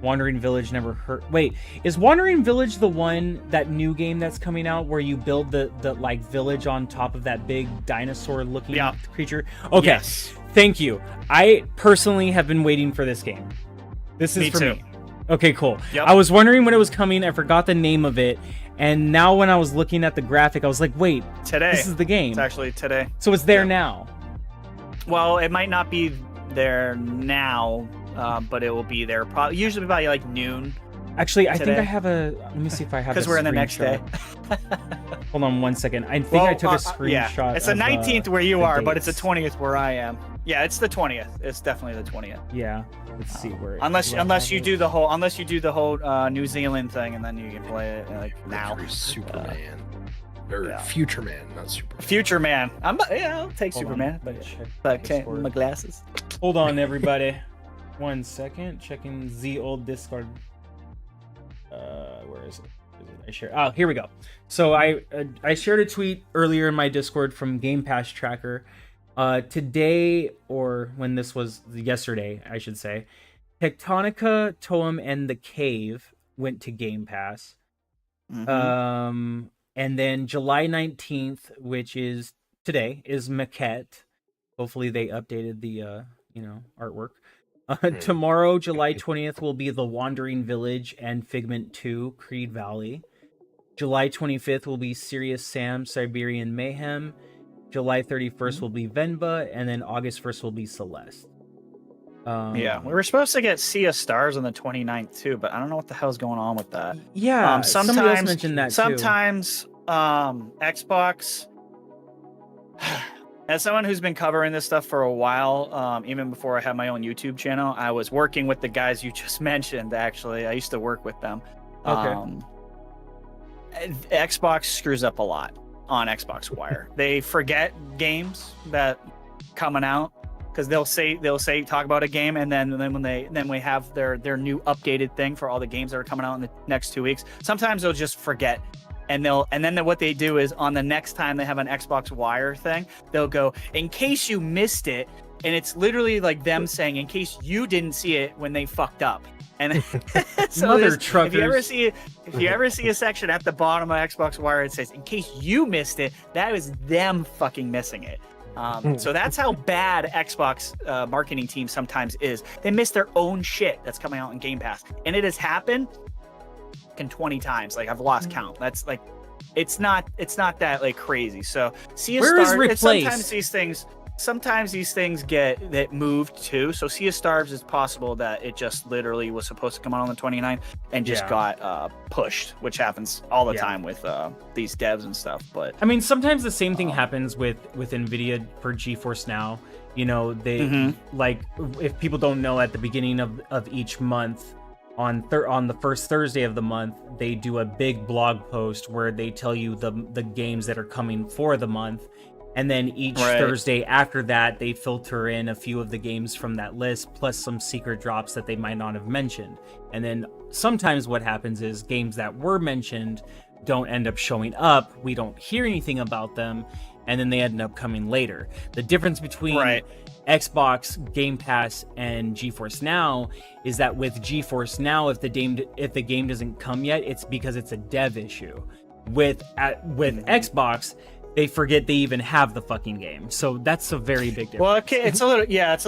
Wandering Village, never heard. Wait, is Wandering Village the one, that new game that's coming out where you build the like village on top of that big dinosaur looking creature? Okay, yes. Thank you. I personally have been waiting for this game. This is for me. Okay, cool. Yep. I was wondering when it was coming. I forgot the name of it. And now when I was looking at the graphic, I was like, wait, today. This is the game. It's actually today. So it's there now. Well, it might not be there now, but it will be there probably usually by like noon. Actually, I think I have a... Let me see if I have a because we're in the next day. Hold on 1 second. I think I took a screenshot. Yeah. It's the 19th where you are, but it's the 20th where I am. Yeah, it's the 20th. It's definitely the 20th. Yeah. Let's see where. Unless you do the whole New Zealand thing, and then you can play it like now. Superman. Or Future Man, not Superman. Future Man. I'll take Superman, but my glasses. Hold on, everybody. 1 second. Checking the old Discord. Where is it? Oh, here we go. So I shared a tweet earlier in my Discord from Game Pass Tracker. Today, or when this was yesterday, I should say, Tectonica, Toem, and The Cave went to Game Pass. Mm-hmm. And then July 19th, which is today, is Maquette. Hopefully they updated the artwork. Tomorrow, July 20th, will be The Wandering Village and Figment 2, Creed Valley. July 25th will be Serious Sam, Siberian Mayhem. July 31st will be Venba, and then August 1st will be Celeste. We were supposed to get Sea of Stars on the 29th too, but I don't know what the hell's going on with that. Yeah, somebody else mentioned that sometimes, too. Xbox... As someone who's been covering this stuff for a while, even before I had my own YouTube channel, I was working with the guys you just mentioned, actually. I used to work with them. Okay. Xbox screws up a lot on Xbox Wire. They forget games that coming out because they'll talk about a game, and then when we have their new updated thing for all the games that are coming out in the next 2 weeks, sometimes they'll just forget and then what they do is on the next time they have an Xbox Wire thing, they'll go, in case you missed it, and it's literally like them saying, in case you didn't see it when they fucked up. And so Mother truckers. if you ever see a section at the bottom of Xbox Wire, it says, in case you missed it, that was them fucking missing it. So that's how bad Xbox marketing team sometimes is. They miss their own shit that's coming out in Game Pass, and it has happened 20 times. Like, I've lost count. That's like, it's not that like crazy. So Sea of Stars, sometimes these things get moved too. So Sea of Stars, is possible that it just literally was supposed to come out on the 29th and just got pushed, which happens all the time with these devs and stuff. But I mean, sometimes the same thing happens with Nvidia for GeForce Now. You know, they like, if people don't know, at the beginning of each month, on the first Thursday of the month, they do a big blog post where they tell you the games that are coming for the month. And then each Thursday after that, they filter in a few of the games from that list, plus some secret drops that they might not have mentioned. And then sometimes what happens is games that were mentioned don't end up showing up. We don't hear anything about them, and then they end up coming later. The difference between Xbox, Game Pass, and GeForce Now is that with GeForce Now, if the game doesn't come yet, it's because it's a dev issue. With Xbox, they forget they even have the fucking game. So that's a very big difference. Well, okay, it's a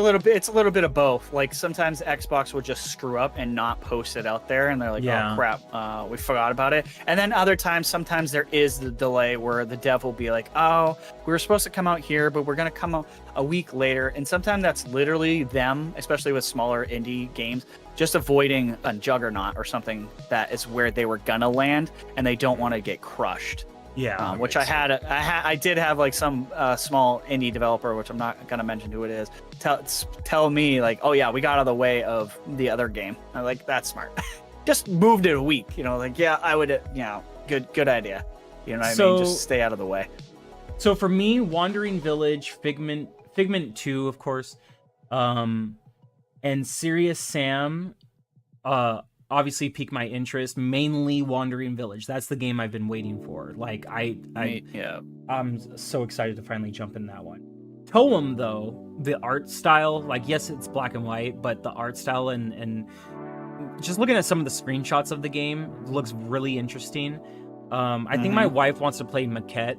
little bit of both. Like, sometimes Xbox will just screw up and not post it out there, and they're like, oh crap, we forgot about it. And then other times, sometimes there is the delay where the dev will be like, oh, we were supposed to come out here, but we're gonna come out a week later. And sometimes that's literally them, especially with smaller indie games, just avoiding a juggernaut or something that is where they were gonna land, and they don't want to get crushed. Yeah, which I did have like some small indie developer, which I'm not gonna mention who it is, tell me like, oh yeah, we got out of the way of the other game. I'm like, that's smart. Just moved it a week, you know, like, yeah, I would, good idea. You know what I mean? Just stay out of the way. So for me, Wandering Village, Figment 2, of course, and Serious Sam, obviously piqued my interest. Mainly Wandering Village. That's the game I've been waiting for. Like, I'm so excited to finally jump in that one. Toem, though, the art style, like, yes, it's black and white, but the art style and just looking at some of the screenshots of the game looks really interesting. I think my wife wants to play Maquette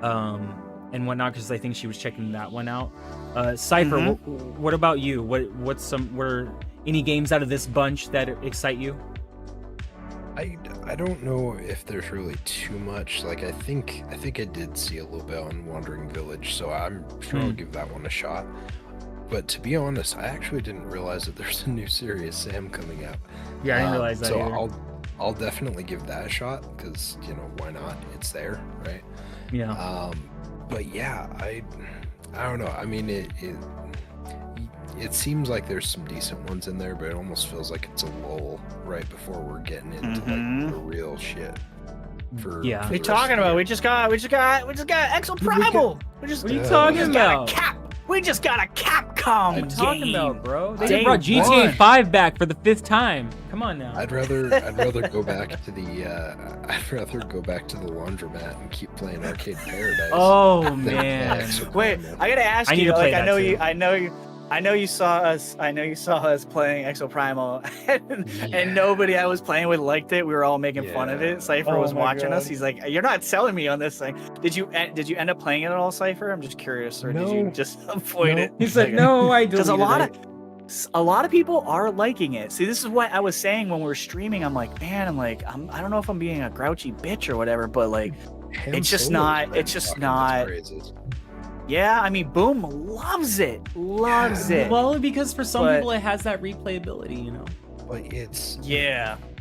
and whatnot, because I think she was checking that one out. Cypher, what about you? What any games out of this bunch that excite you? I don't know if there's really too much. Like, I think I did see a little bit on Wandering Village, so I'm sure I'll give that one a shot. But to be honest, I actually didn't realize that there's a new Serious Sam coming out. Yeah, I didn't realize that either. So I'll definitely give that a shot, because, you know, why not? It's there, right? Yeah. But yeah, I don't know. I mean, it seems like there's some decent ones in there, but it almost feels like it's a lull right before we're getting into like the real shit. What are you talking about? We just got Exo Primal. What are you talking about? We just got a Capcom game. Talking about, bro? They just brought GTA 5 back for the 5th time. Come on now. I'd rather go back to the laundromat and keep playing Arcade Paradise. Oh man. Wait, I gotta ask you. Like, I know you saw us playing Exo Primal, and nobody I was playing with liked it. We were all making fun of it. Cypher was watching us. He's like, "You're not selling me on this thing." Did you end up playing it at all, Cypher? I'm just curious, or did you just avoid it? He's like, "No, I do." Because a lot of people are liking it. See, this is what I was saying when we were streaming. I'm like, man, I don't know if I'm being a grouchy bitch or whatever, but like, it's just not. Yeah, I mean, Boom loves it. Well, because for some people it has that replayability, you know. But it's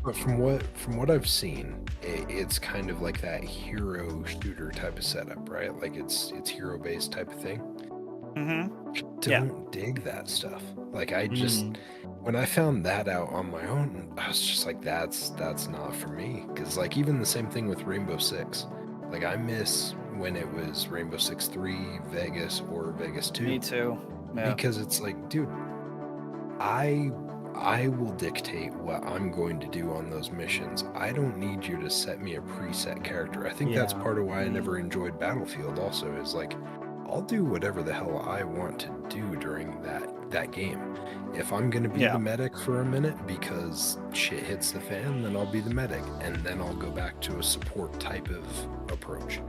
But from what I've seen, it's kind of like that hero shooter type of setup, right? Like it's hero based type of thing. Don't dig that stuff. Like, I just when I found that out on my own, I was just like, that's not for me. Because like, even the same thing with Rainbow Six. Like, I miss when it was Rainbow Six 3, Vegas, or Vegas 2. Me too. Yeah. Because it's like, dude, I I will dictate what I'm going to do on those missions. I don't need you to set me a preset character. I think that's part of why I never enjoyed Battlefield also, is like, I'll do whatever the hell I want to do during that game. If I'm going to be the medic for a minute because shit hits the fan, then I'll be the medic, and then I'll go back to a support type of approach.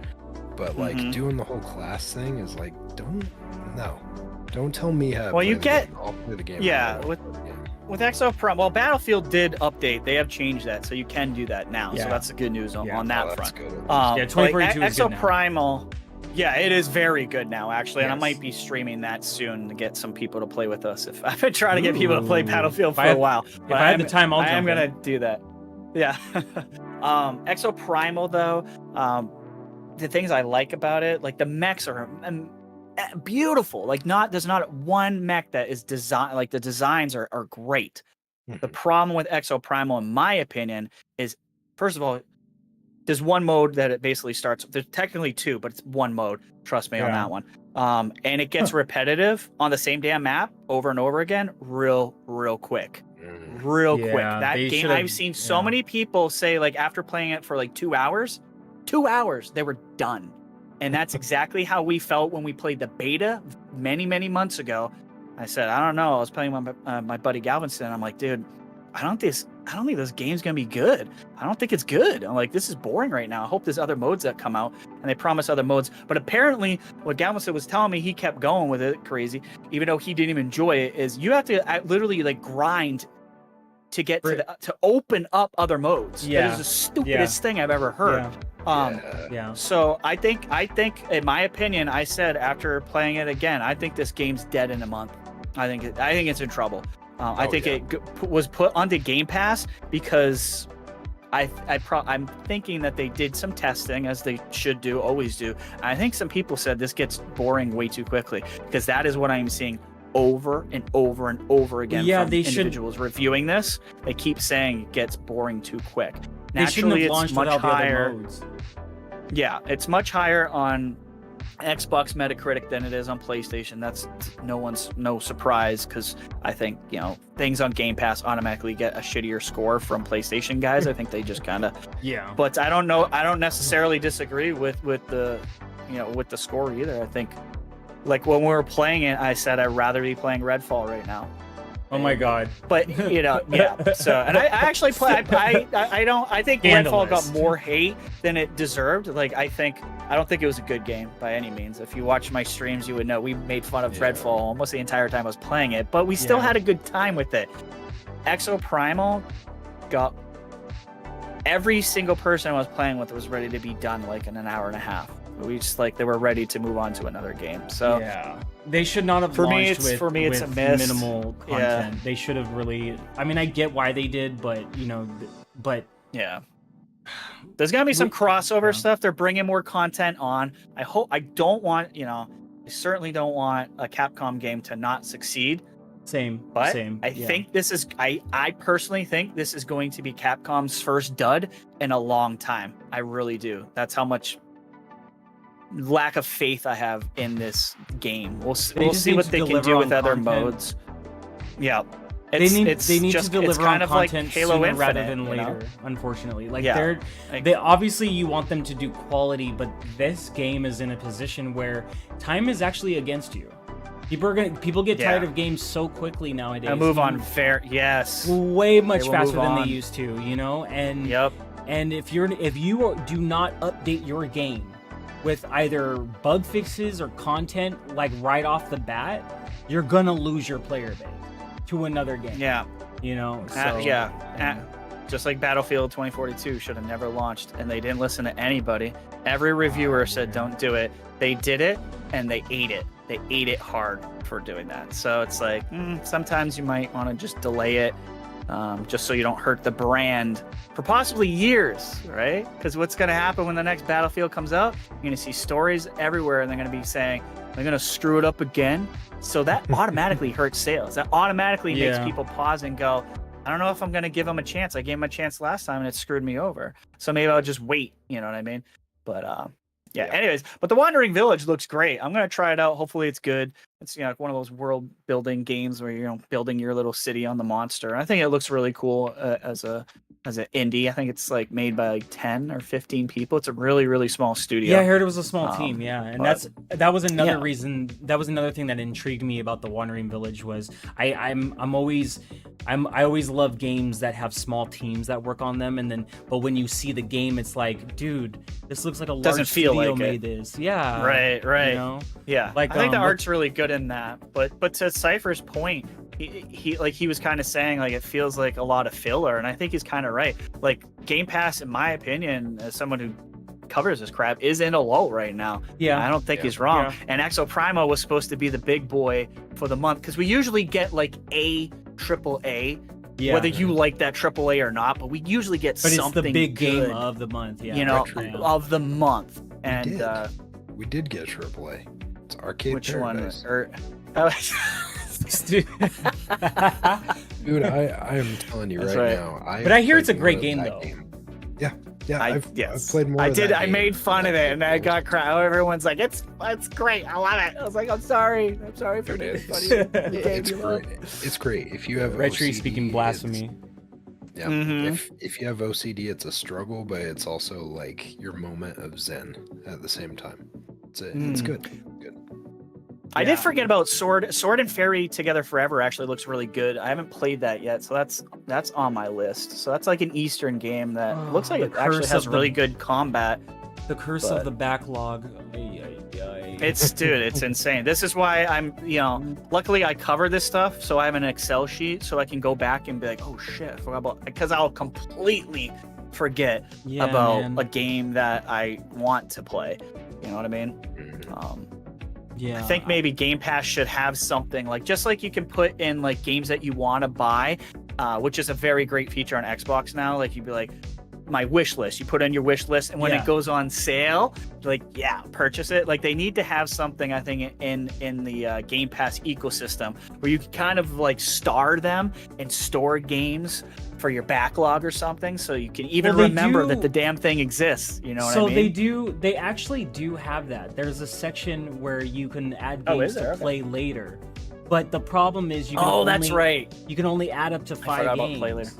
But like doing the whole class thing is like, don't tell me how to play you get the game. I'll play the game. With Exo Prime, well, Battlefield did update. They have changed that, so you can do that now. So that's the good news on that front. Good. 2042 is Exo good now. Primal. Yeah, it is very good now, actually, and I might be streaming that soon to get some people to play with us. If I've been trying to get people to play Battlefield for a while, if I have the time, I am gonna do that. Yeah. Exo Primal, though, the things I like about it, like the mechs are beautiful. Like, there's not one mech that is designed, like the designs are great. The problem with Exo Primal, in my opinion, is, first of all, there's one mode that it basically starts. There's technically two, but it's one mode. Trust me on that one. And it gets repetitive on the same damn map over and over again, real quick. Quick. That game, I've seen so many people say, like, after playing it for like 2 hours, they were done. And that's exactly how we felt when we played the beta many months ago. I said, I don't know. I was playing with my buddy Galveston. I'm like, dude, I don't think this game's gonna be good. I don't think it's good. I'm like, this is boring right now. I hope there's other modes that come out, and they promise other modes. But apparently, what Galveston was telling me, he kept going with it, crazy, even though he didn't even enjoy it. Is you have to literally like grind to get to open up other modes. Yeah, that is the stupidest thing I've ever heard. So I think, in my opinion, I said after playing it again, I think this game's dead in a month. I think it's in trouble. I think it was put onto Gamepass because I'm thinking that they did some testing, as they should always do. I think some people said this gets boring way too quickly, because that is what I'm seeing over and over and over again from individuals reviewing this. They keep saying it gets boring too quick. Naturally, it's much higher. Yeah, it's much higher on Xbox Metacritic than it is on PlayStation. That's no surprise, because I think, things on Game Pass automatically get a shittier score from PlayStation guys. I think they just kind of But I don't know. I don't necessarily disagree with the with the score either. I think, like, when we were playing it, I said I'd rather be playing Redfall right now. Oh my god! But So, and I actually play. I think Redfall got more hate than it deserved. Like, I don't think it was a good game by any means. If you watch my streams, you would know we made fun of Redfall almost the entire time I was playing it, but we still had a good time with it. Exo Primal got every single person I was playing with was ready to be done like in an hour and a half. We just they were ready to move on to another game. So they should not have launched it's a miss. Minimal content. They should have really. I mean, I get why they did, but there's gonna be some crossover stuff. They're bringing more content on. I certainly don't want a Capcom game to not succeed. But I think this is. I personally think this is going to be Capcom's first dud in a long time. I really do. That's how much lack of faith I have in this game. We'll see what they can do with other modes. Yeah, they need to deliver on content like Halo sooner Infinite, rather than later. Unfortunately, they obviously, you want them to do quality, but this game is in a position where time is actually against you. People get tired of games so quickly nowadays. I move on way much faster than they used to, and and if you do not update your game with either bug fixes or content right off the bat, you're gonna lose your player base to another game. Just like Battlefield 2042 should have never launched, and they didn't listen to anybody. Every reviewer said don't do it. They did it, and they ate it. They ate it hard for doing that. So it's like, sometimes you might want to just delay it, just so you don't hurt the brand for possibly years, right? Because what's going to happen when the next Battlefield comes out? You're going to see stories everywhere, and they're going to be saying they're going to screw it up again. So that automatically hurts sales. That automatically makes people pause and go, I don't know if I'm going to give them a chance. I gave them a chance last time, and it screwed me over. So maybe I'll just wait. You know what I mean? But anyways, but the Wandering Village looks great. I'm going to try it out. Hopefully it's good. It's like one of those world building games where you're building your little city on the monster. I think it looks really cool as an indie. I think it's like made by like 10 or 15 people. It's a really really small studio. Yeah, I heard it was a small team. Yeah, and that was another yeah. reason. That was another thing that intrigued me about the Wandering Village was I always love games that have small teams that work on them, but when you see the game, it's like, dude, this looks like a large studio made this. Yeah, right. You know? Yeah, like I think the art's really good in that. But to Cypher's point, he was kind of saying like it feels like a lot of filler, and I think he's kind of right. Like Game Pass, in my opinion, as someone who covers this crap, is in a lull right now. Yeah, I don't think he's wrong. Yeah. And Exo Primo was supposed to be the big boy for the month because we usually get like a AAA. Yeah, whether you like that AAA or not, but we usually get something. But it's the big game of the month, of the month. And we did get AAA. It's Arcade Which Paradise. One? Dude, I am telling you right now. But I hear it's a great game though. Yeah, I've played more. I made fun of it, and I got crowd. Everyone's like, "It's great. I love it." I was like, "I'm sorry for making fun of you." It's great. It's great if you have Red Tree OCD, speaking blasphemy. Yeah, if you have OCD, it's a struggle, but it's also like your moment of zen at the same time. It's good. I did forget about Sword and Fairy Together Forever. Actually looks really good. I haven't played that yet, so that's on my list. So that's like an Eastern game that looks like it actually has really good combat. The curse of the backlog. It's insane. This is why I'm, luckily I cover this stuff, so I have an Excel sheet so I can go back and be like, oh shit, I forgot about, because I'll completely forget about a game that I want to play. You know what I mean? Yeah. I think maybe Game Pass should have something like, just like you can put in like games that you want to buy, which is a very great feature on Xbox now. Like you'd be like, my wish list, you put in your wish list, and when it goes on sale, like purchase it. Like they need to have something, I think, in the Game Pass ecosystem where you can kind of like star them and store games for your backlog or something, so you can even remember that the damn thing exists. You know what I mean? So they actually do have that. There's a section where you can add games to play later, but the problem is you can that's right. You can only add up to 5 games. Play later.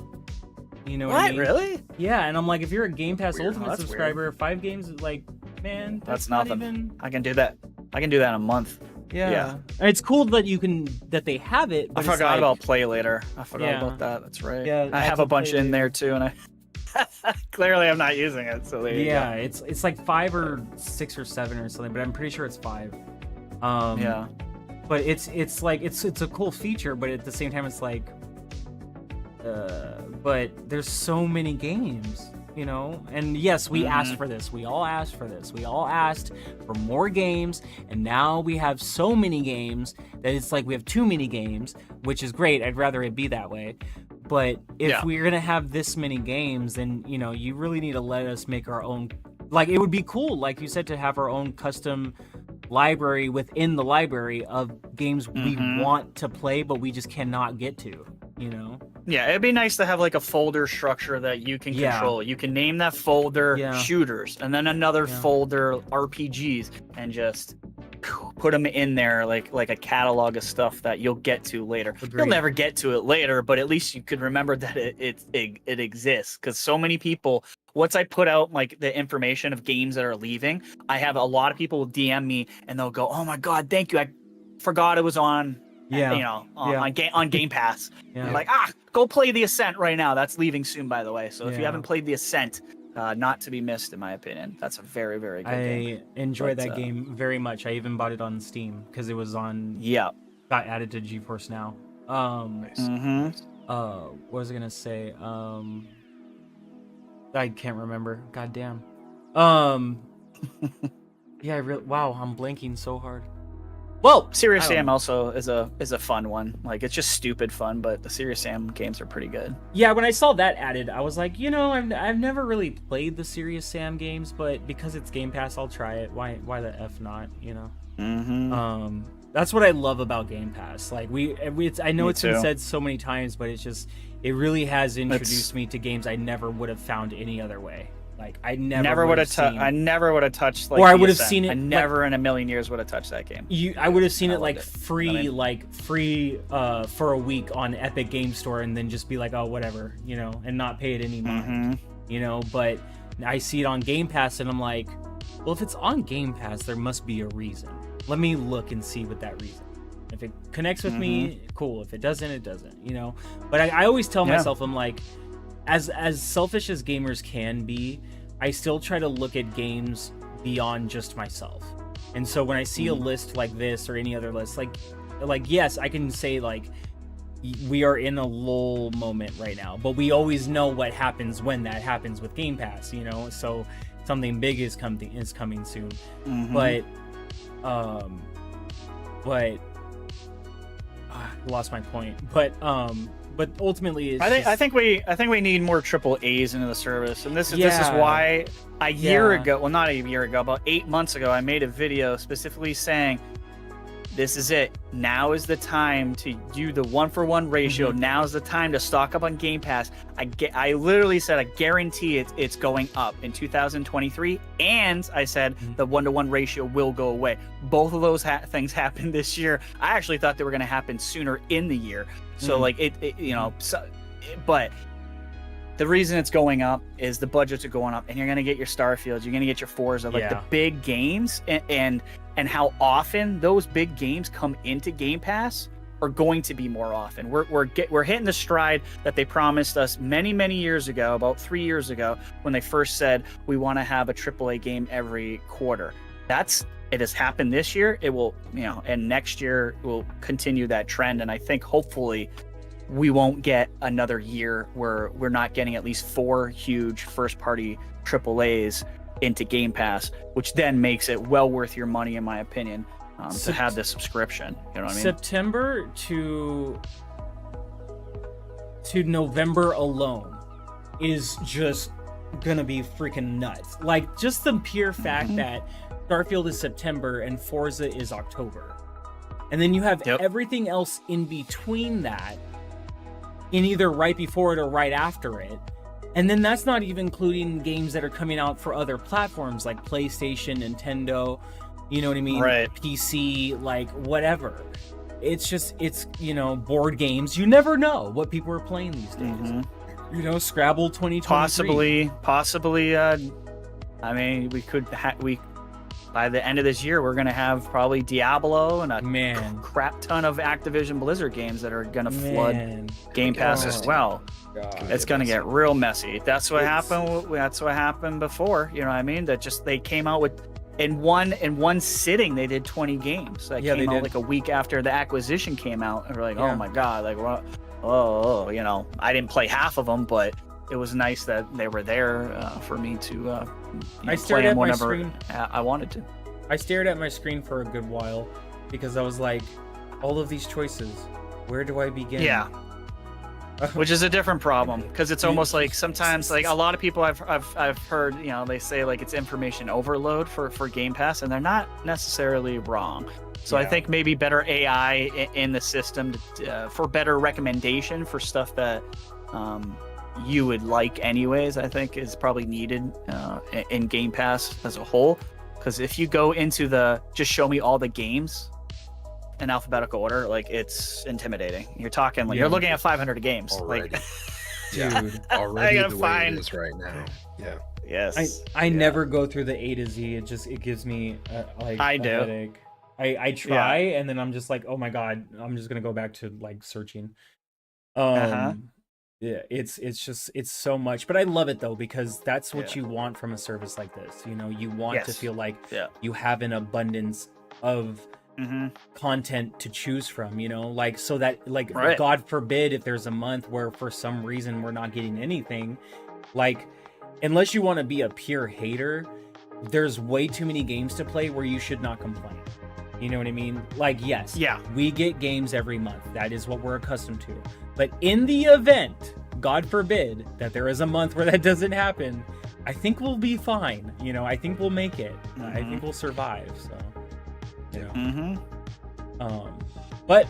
You know what I mean? Really? Yeah, and I'm like, if you're a Game Pass Ultimate subscriber, 5 games is like, man, that's nothing. Even... I can do that in a month. Yeah. It's cool that they have it. But I forgot about Play Later. I forgot about that. That's right. Yeah, I have a bunch in there too, and I clearly I'm not using it. So it's like 5 or 6 or 7 or something, but I'm pretty sure it's 5. But it's like it's a cool feature, but at the same time it's like, but there's so many games. And yes, we asked for this. We all asked for this. We all asked for more games, and now we have so many games that it's like we have too many games, which is great. I'd rather it be that way. But if we're gonna have this many games, then you really need to let us make our own. Like it would be cool, like you said, to have our own custom library within the library of games we want to play, but we just cannot get to. Yeah, it'd be nice to have like a folder structure that you can control. You can name that folder shooters, and then another folder RPGs, and just put them in there like a catalog of stuff that you'll get to later. Agreed. You'll never get to it later, but at least you could remember that it exists. Because so many people, once I put out like the information of games that are leaving, I have a lot of people will DM me and they'll go, "Oh my god, thank you! I forgot it was on." On Game Pass. I'm like, go play the Ascent right now. That's leaving soon, by the way. So if you haven't played the Ascent, not to be missed, in my opinion. That's a very, very good game. I enjoyed that game very much. I even bought it on Steam because it was on. Got added to GeForce Now. What was I gonna say? I can't remember. God damn. Wow, I'm blanking so hard. Well, Serious Sam also is a fun one. Like it's just stupid fun, but the Serious Sam games are pretty good. Yeah, when I saw that added, I was like, I've never really played the Serious Sam games, but because it's Game Pass, I'll try it. Why the F not? That's what I love about Game Pass. Like I know it's been said so many times, but it really has introduced me to games I never would have found any other way. Like I never would have seen. I never would have touched like. Or I would have PSN. seen it. I never in a million years would have touched that game. I would have seen it like it. free, for a week on Epic Game Store, and then just be like, oh, whatever, you know, and not pay it any mind, you know. But I see it on Game Pass, and I'm like, well, if it's on Game Pass, there must be a reason. Let me look and see what that reason. If it connects with me, cool. If it doesn't, it doesn't, you know. But I always tell myself, I'm like, as selfish as gamers can be, I still try to look at games beyond just myself. And so when I see a list like this or any other list, like yes, I can say like we are in a lull moment right now, but we always know what happens when that happens with Game Pass, you know. So something big is coming soon. But I lost my point. But ultimately, it's I think we need more triple A's into the service, and this is why a year ago, well, not a year ago, about 8 months ago, I made a video specifically saying, this is it. Now is the time to do the 1-for-1 ratio. Now is the time to stock up on Game Pass. I literally said I guarantee it's going up in 2023, and I said the 1-to-1 ratio will go away. Both of those things happened this year. I actually thought they were going to happen sooner in the year. So like but the reason it's going up is the budgets are going up, and you're going to get your Starfields, you're going to get your Forza, like the big games, and how often those big games come into Game Pass are going to be more often. We're hitting the stride that they promised us many years ago, about 3 years ago, when they first said we want to have a AAA game every quarter. It has happened this year. It will, and next year will continue that trend. And I think hopefully we won't get another year where we're not getting at least 4 huge first-party AAAs into Game Pass, which then makes it well worth your money, in my opinion, to have this subscription. You know what I mean? September to November alone is just gonna be freaking nuts. Like, just the pure fact that Starfield is September and Forza is October, and then you have everything else in between that, in either right before it or right after it. And then that's not even including games that are coming out for other platforms like PlayStation, Nintendo, you know what I mean? Right. PC, like whatever. It's board games. You never know what people are playing these days. Scrabble 2023. Possibly. I mean, we by the end of this year, we're going to have probably Diablo and a crap ton of Activision Blizzard games that are going to flood Game Pass as well. God, it's going to get real messy. That's what happened. That's what happened before. You know what I mean? That just they came out with in one sitting. They did 20 games. That came out like a week after the acquisition came out, and we're like, oh my god, like I didn't play half of them, but it was nice that they were there for me to play them whenever I wanted to. I stared at my screen for a good while because I was like, all of these choices, where do I begin? Yeah. Which is a different problem, because it's almost like sometimes, like a lot of people I've heard, they say like it's information overload for Game Pass, and they're not necessarily wrong. So I think maybe better AI in the system for better recommendation for stuff that you would like anyways, I think is probably needed in Game Pass as a whole. Because if you go into just show me all the games in alphabetical order, like it's intimidating. You're talking like you're looking at 500 games. Already. Like, dude, already the way it is right now. Yeah. Yes. I never go through the A to Z. It gives me a headache. I try and then I'm just like, oh my god, I'm just gonna go back to like searching. Yeah, it's so much, but I love it though, because that's what you want from a service like this. You want to feel like you have an abundance of content to choose from, like, so that God forbid if there's a month where for some reason we're not getting anything, like, unless you want to be a pure hater, there's way too many games to play where you should not complain. You know what I mean? Like, yes, we get games every month. That is what we're accustomed to. But in the event, God forbid, that there is a month where that doesn't happen, I think we'll be fine. I think we'll make it. I think we'll survive. So, but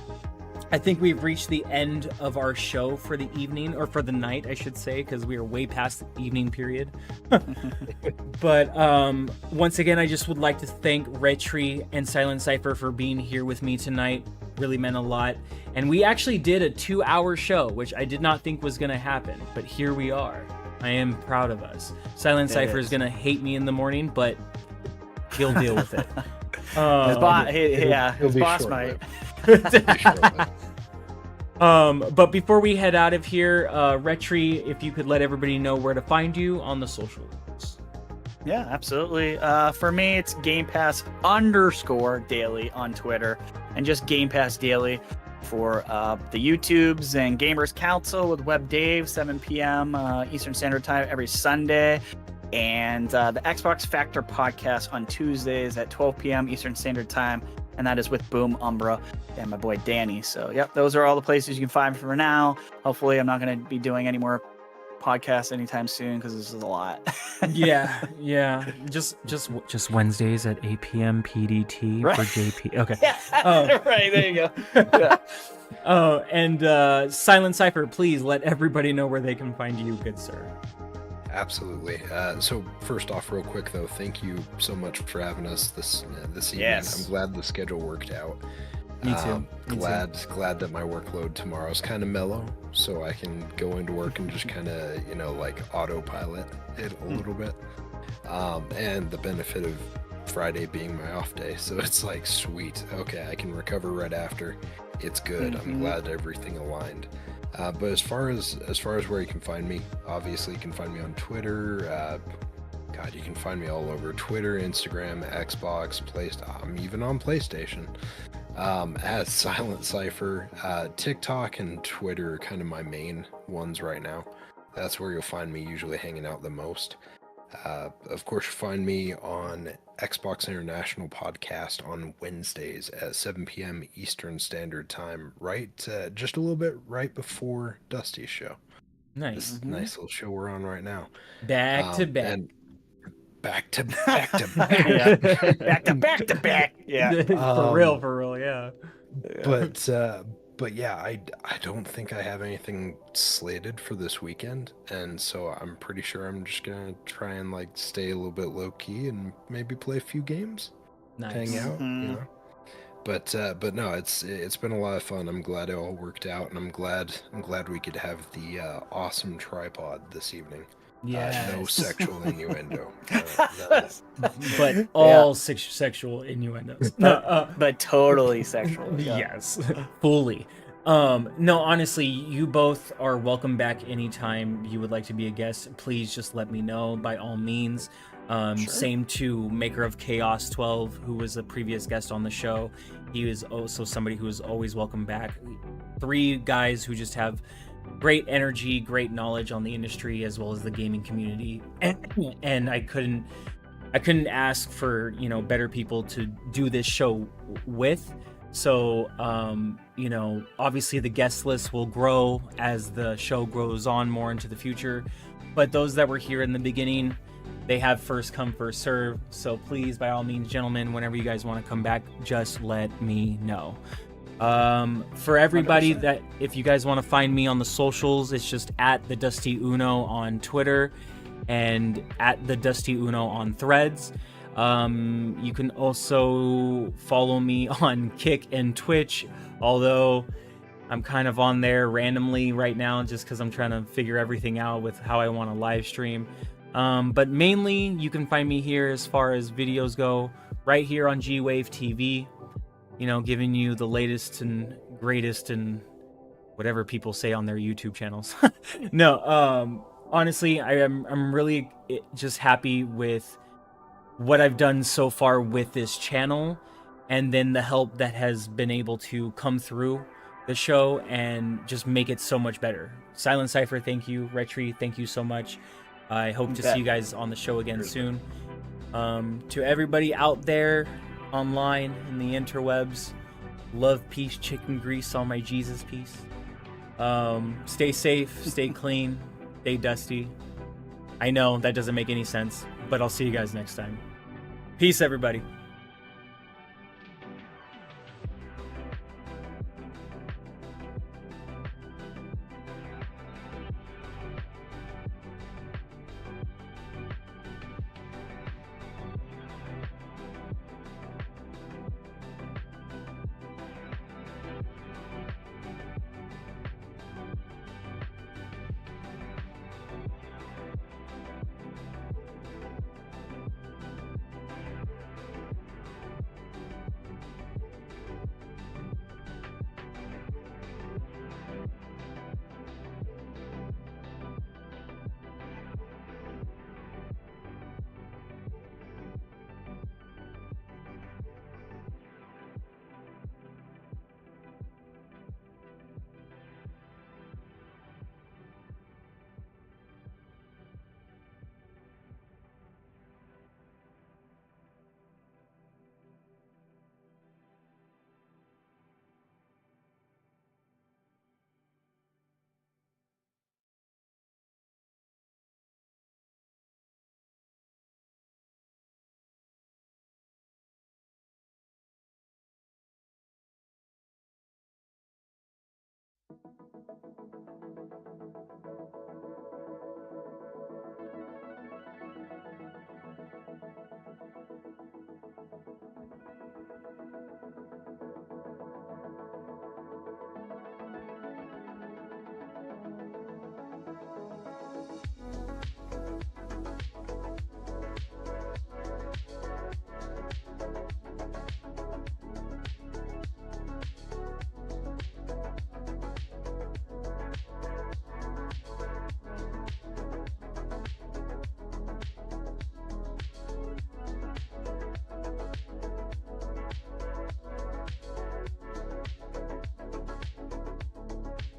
I think we've reached the end of our show for the evening, or for the night, I should say, because we are way past the evening period. But once again, I just would like to thank Retri and Silent Cypher for being here with me tonight. Really meant a lot. And we actually did a 2-hour show, which I did not think was going to happen, but here we are. I am proud of us. Silent Cypher is going to hate me in the morning, but he'll deal with it. His boss might. But before we head out of here, Retri, if you could let everybody know where to find you on the socials. Yeah, absolutely. For me, it's Gamepass_daily on Twitter, and just Gamepass Daily for the YouTubes and Gamers Council with Web Dave, 7 p.m. Eastern Standard Time every Sunday, and the Xbox Factor podcast on Tuesdays at 12 p.m. Eastern Standard Time, and that is with Boom Umbra and my boy Danny. So, yep, those are all the places you can find me for now. Hopefully, I'm not going to be doing any more podcasts anytime soon because this is a lot. yeah. Just Wednesdays at 8 p.m. PDT right. for JP. Okay. Right, there you go. Yeah. And Silent Cypher, please let everybody know where they can find you, good sir. Absolutely. So first off, real quick though, thank you so much for having us this evening. Yes. I'm glad the schedule worked out. Me too. Glad that my workload tomorrow is kind of mellow, so I can go into work and just kind of like autopilot it a little bit. And the benefit of Friday being my off day, so it's like sweet. Okay, I can recover right after. It's good. I'm glad everything aligned. But as far as where you can find me, obviously you can find me on Twitter. God, you can find me all over Twitter, Instagram, Xbox, PlayStation. I'm even on PlayStation. As Silent Cypher, TikTok and Twitter are kind of my main ones right now. That's where you'll find me usually hanging out the most. Of course, you find me on Xbox International Podcast on Wednesdays at 7 p.m. Eastern Standard Time, just a little bit right before Dusty's show. Nice. This nice little show we're on right now. Back to back. And back to back. Yeah. Back to back. Yeah. For real, yeah. But yeah, I don't think I have anything slated for this weekend, and so I'm pretty sure I'm just gonna try and like stay a little bit low key and maybe play a few games, hang out, But no, it's been a lot of fun. I'm glad it all worked out, and I'm glad we could have the awesome tripod this evening. Yeah, no sexual innuendo. But all sexual innuendos. But totally sexual. Yeah. Yes, fully. No, honestly, you both are welcome back anytime you would like to be a guest. Please just let me know by all means. Sure. Same to Maker of Chaos 12, who was a previous guest on the show. He is also somebody who is always welcome back. 3 guys who just have great energy, great knowledge on the industry as well as the gaming community, and I couldn't ask for better people to do this show with. So obviously the guest list will grow as the show grows on more into the future, but those that were here in the beginning, they have first come first serve. So please, by all means, gentlemen, whenever you guys want to come back, just let me know. For everybody 100%. That if you guys want to find me on the socials, it's just at the Dusty Uno on Twitter and at the Dusty Uno on Threads. You can also follow me on Kick and Twitch, although I'm kind of on there randomly right now just because I'm trying to figure everything out with how I want to live stream. But mainly you can find me here as far as videos go, right here on G-Wave TV. Giving you the latest and greatest and whatever people say on their YouTube channels. No, honestly, I'm really just happy with what I've done so far with this channel, and then the help that has been able to come through the show and just make it so much better. Silent Cypher, thank you. Retri, thank you so much. I hope to see you guys on the show again soon. To everybody out there online in the interwebs, love, peace, chicken grease on my Jesus piece. Stay safe, stay clean, stay dusty. I know that doesn't make any sense, but I'll see you guys next time. Peace, everybody.